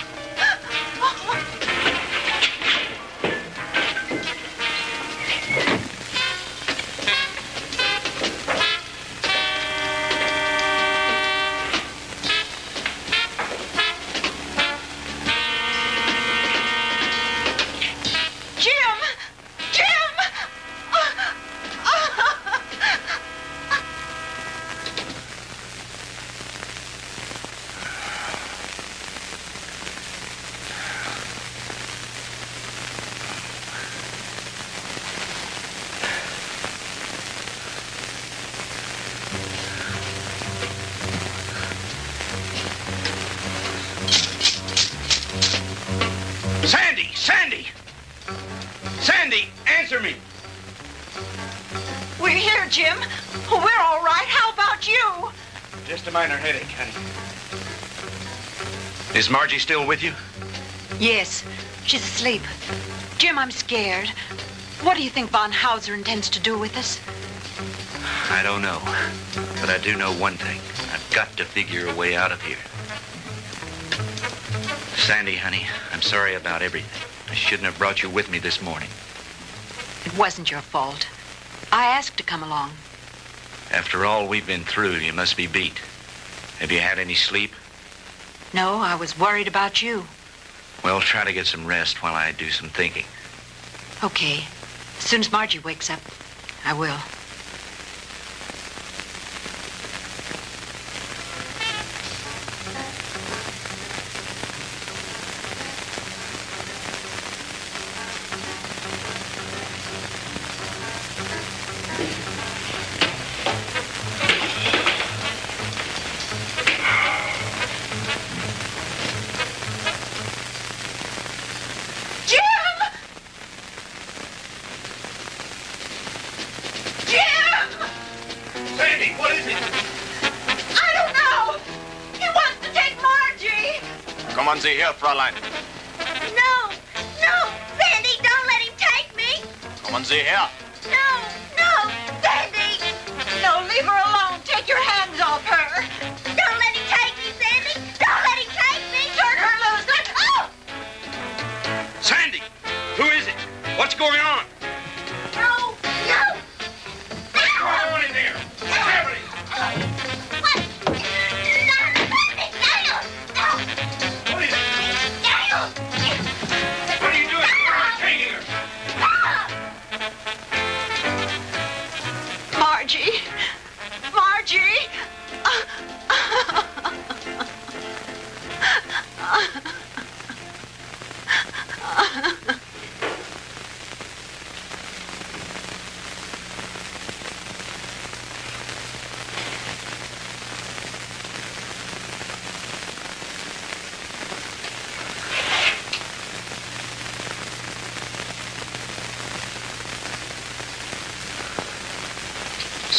Sandy, answer me. We're here, Jim. We're all right. How about you? Just a minor headache, honey. Is Margie still with you? Yes, she's asleep. Jim, I'm scared. What do you think Von Hauser intends to do with us? I don't know. But I do know one thing. I've got to figure a way out of here. Sandy, honey, I'm sorry about everything. I shouldn't have brought you with me this morning. It wasn't your fault. I asked to come along. After all we've been through, you must be beat. Have you had any sleep? No, I was worried about you. Well, try to get some rest while I do some thinking. Okay. As soon as Margie wakes up, I will. Kommen Sie her, Fräulein. No, Sandy, don't let him take me. Kommen Sie her. No, Sandy. No, leave her alone. Take your hands off her. Don't let him take me, Sandy. Don't let him take me. Turn her loose. Oh! Sandy, who is it? What's going on? No. What's going on in there? What's happening? Margie.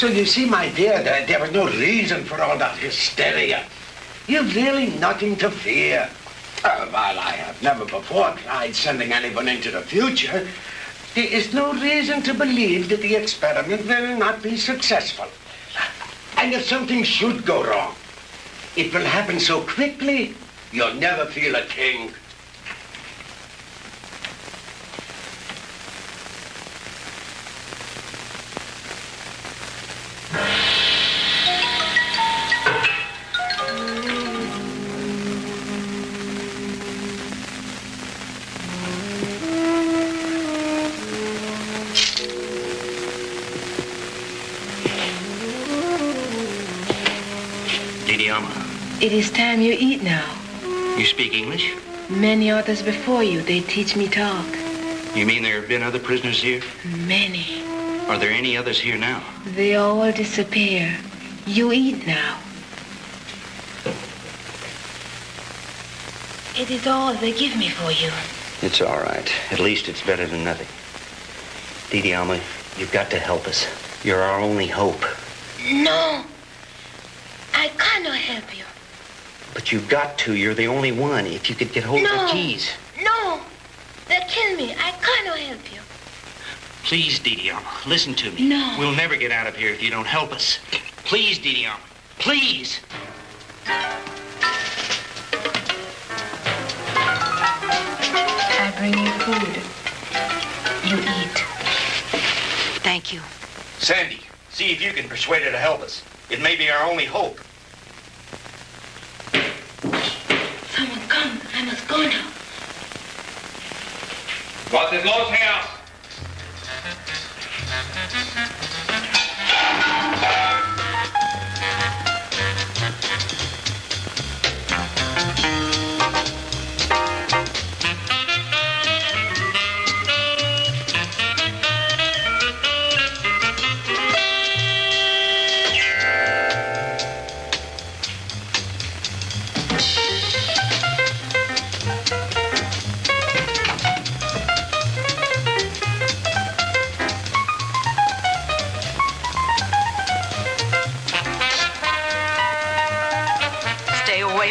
So you see, my dear, there was no reason for all that hysteria. You've really nothing to fear. While I have never before tried sending anyone into the future, there is no reason to believe that the experiment will not be successful. And if something should go wrong, it will happen so quickly, you'll never feel a thing. It is time you eat now. You speak English? Many others before you, they teach me talk. You mean there have been other prisoners here? Many. Are there any others here now? They all disappear. You eat now. It is all they give me for you. It's all right. At least it's better than nothing. Didi Alma, you've got to help us. You're our only hope. No. I cannot help you. But you've got to. You're the only one. If you could get hold of the keys. No. They'll kill me. I cannot help you. Please, Didi Alma, listen to me. No. We'll never get out of here if you don't help us. Please, Didi Alma. Please. I bring you food. You eat. Thank you. Sandy, see if you can persuade her to help us. It may be our only hope. Someone come. I must go now. Was ist los, Herr?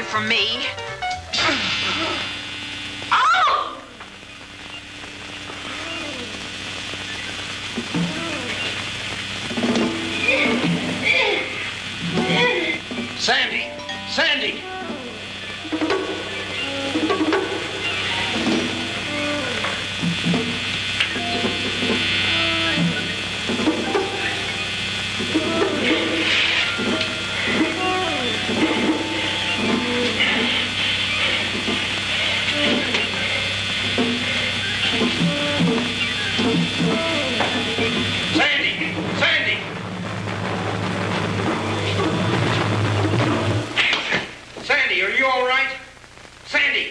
From me. Oh! Sandy! Sandy!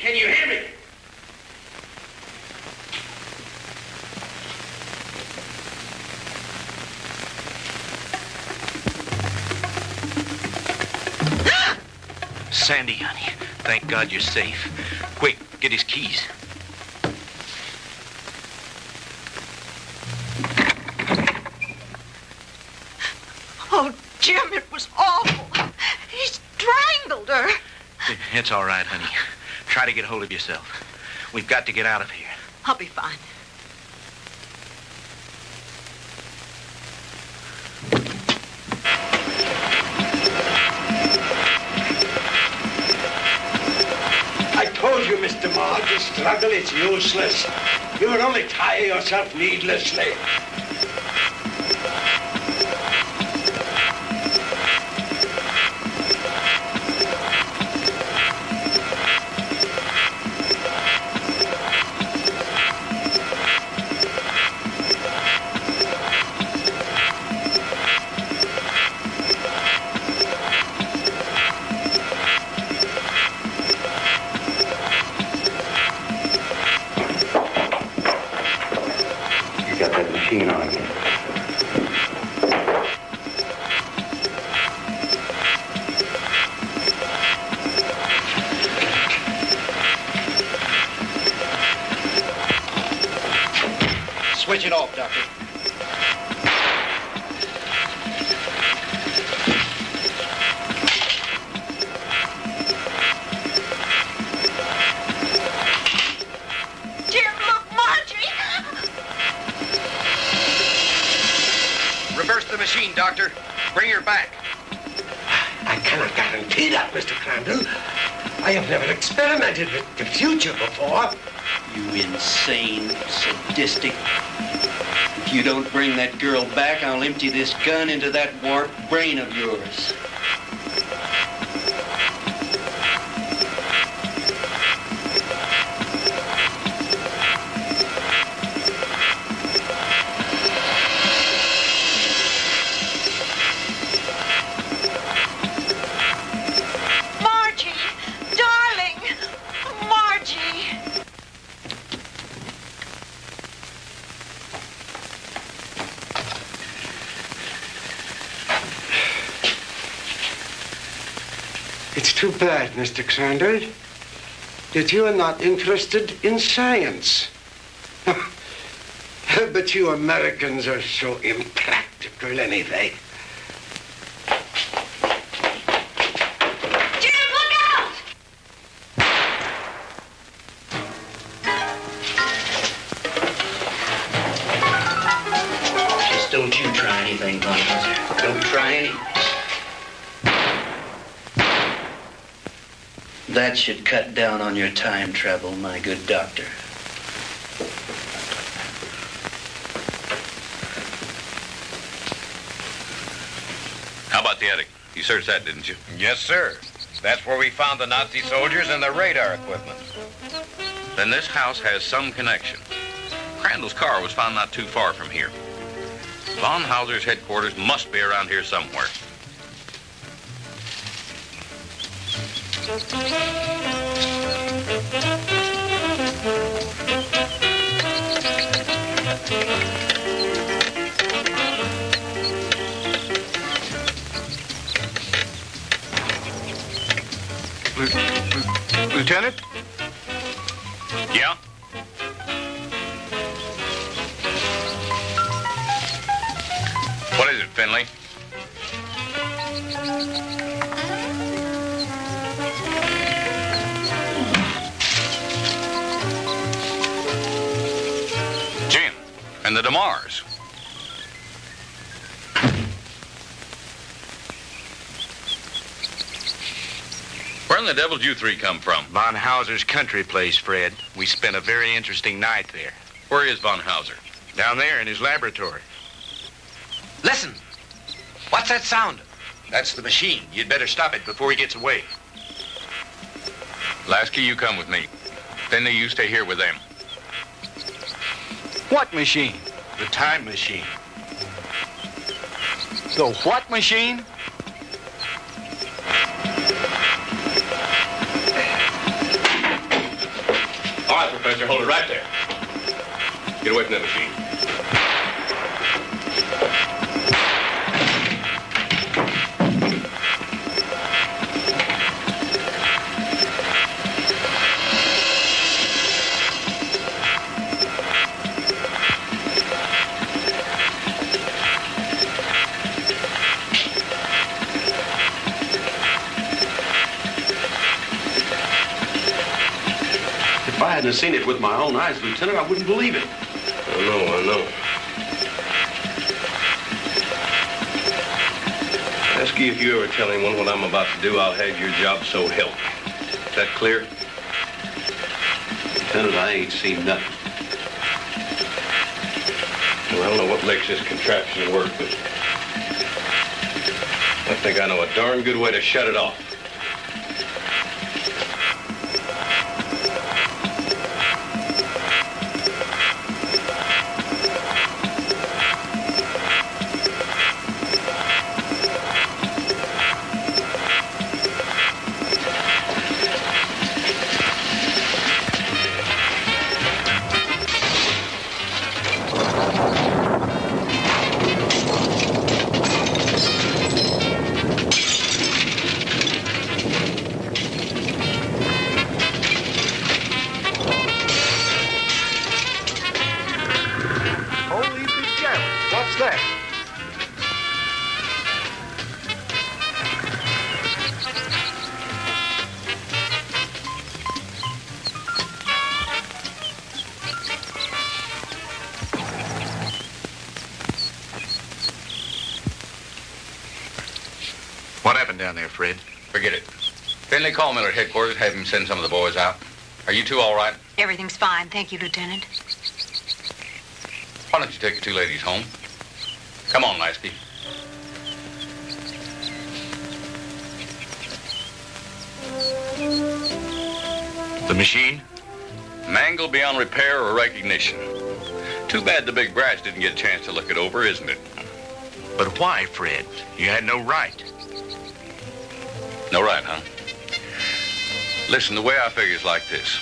Can you hear me? Sandy, honey, thank God you're safe. Quick, get his keys. Oh, Jim, it was awful. He strangled her. It's all right, honey. Try to get hold of yourself. We've got to get out of here. I'll be fine. I told you, Mr. Maud, the struggle is useless. You will only tire yourself needlessly. Switch it off, Doctor. machine, Doctor. Bring her back. I cannot guarantee that, Mr. Crandall. I have never experimented with the future before. You insane, sadistic. If you don't bring that girl back, I'll empty this gun into that warped brain of yours. It's too bad, Mr. Crandall, that you are not interested in science. But you Americans are so impractical anyway. Jim, look out! Just don't you try anything, Von Hauser. Don't try any. That should cut down on your time travel, my good doctor. How about the attic? You searched that, didn't you? Yes, sir. That's where we found the Nazi soldiers and the radar equipment. Then this house has some connection. Crandall's car was found not too far from here. Von Hauser's headquarters must be around here somewhere. Lieutenant? Yeah? What is it, Finley? Jim, and the DeMars. Where in the devil did you three come from? Von Hauser's country place, Fred. We spent a very interesting night there. Where is Von Hauser? Down there in his laboratory. Listen. What's that sound? That's the machine. You'd better stop it before he gets away. Lasky, you come with me. Finley, you stay here with them. What machine? The time machine. The what machine? All right, Professor, hold it right there. Get away from that machine. If I hadn't seen it with my own eyes, Lieutenant, I wouldn't believe it. I know. Lasky, if you ever tell anyone what I'm about to do, I'll have your job, so help me. Is that clear? Lieutenant, I ain't seen nothing. Well, I don't know what makes this contraption work, but I think I know a darn good way to shut it off. down there, Fred? Forget it. Finley, call Miller at headquarters. Have him send some of the boys out. Are you two all right? Everything's fine. Thank you, Lieutenant. Why don't you take the two ladies home? Come on, Lasky. The machine? Mangled beyond repair or recognition. Too bad the big brass didn't get a chance to look it over, isn't it? But why, Fred? You had no right. No right, huh? Listen, the way I figure is like this.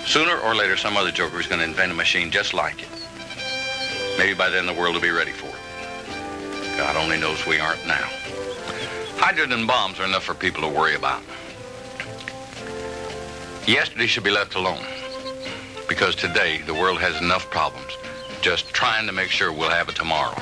Sooner or later, some other joker is going to invent a machine just like it. Maybe by then the world will be ready for it. God only knows we aren't now. Hydrogen bombs are enough for people to worry about. Yesterday should be left alone. Because today, the world has enough problems just trying to make sure we'll have it tomorrow.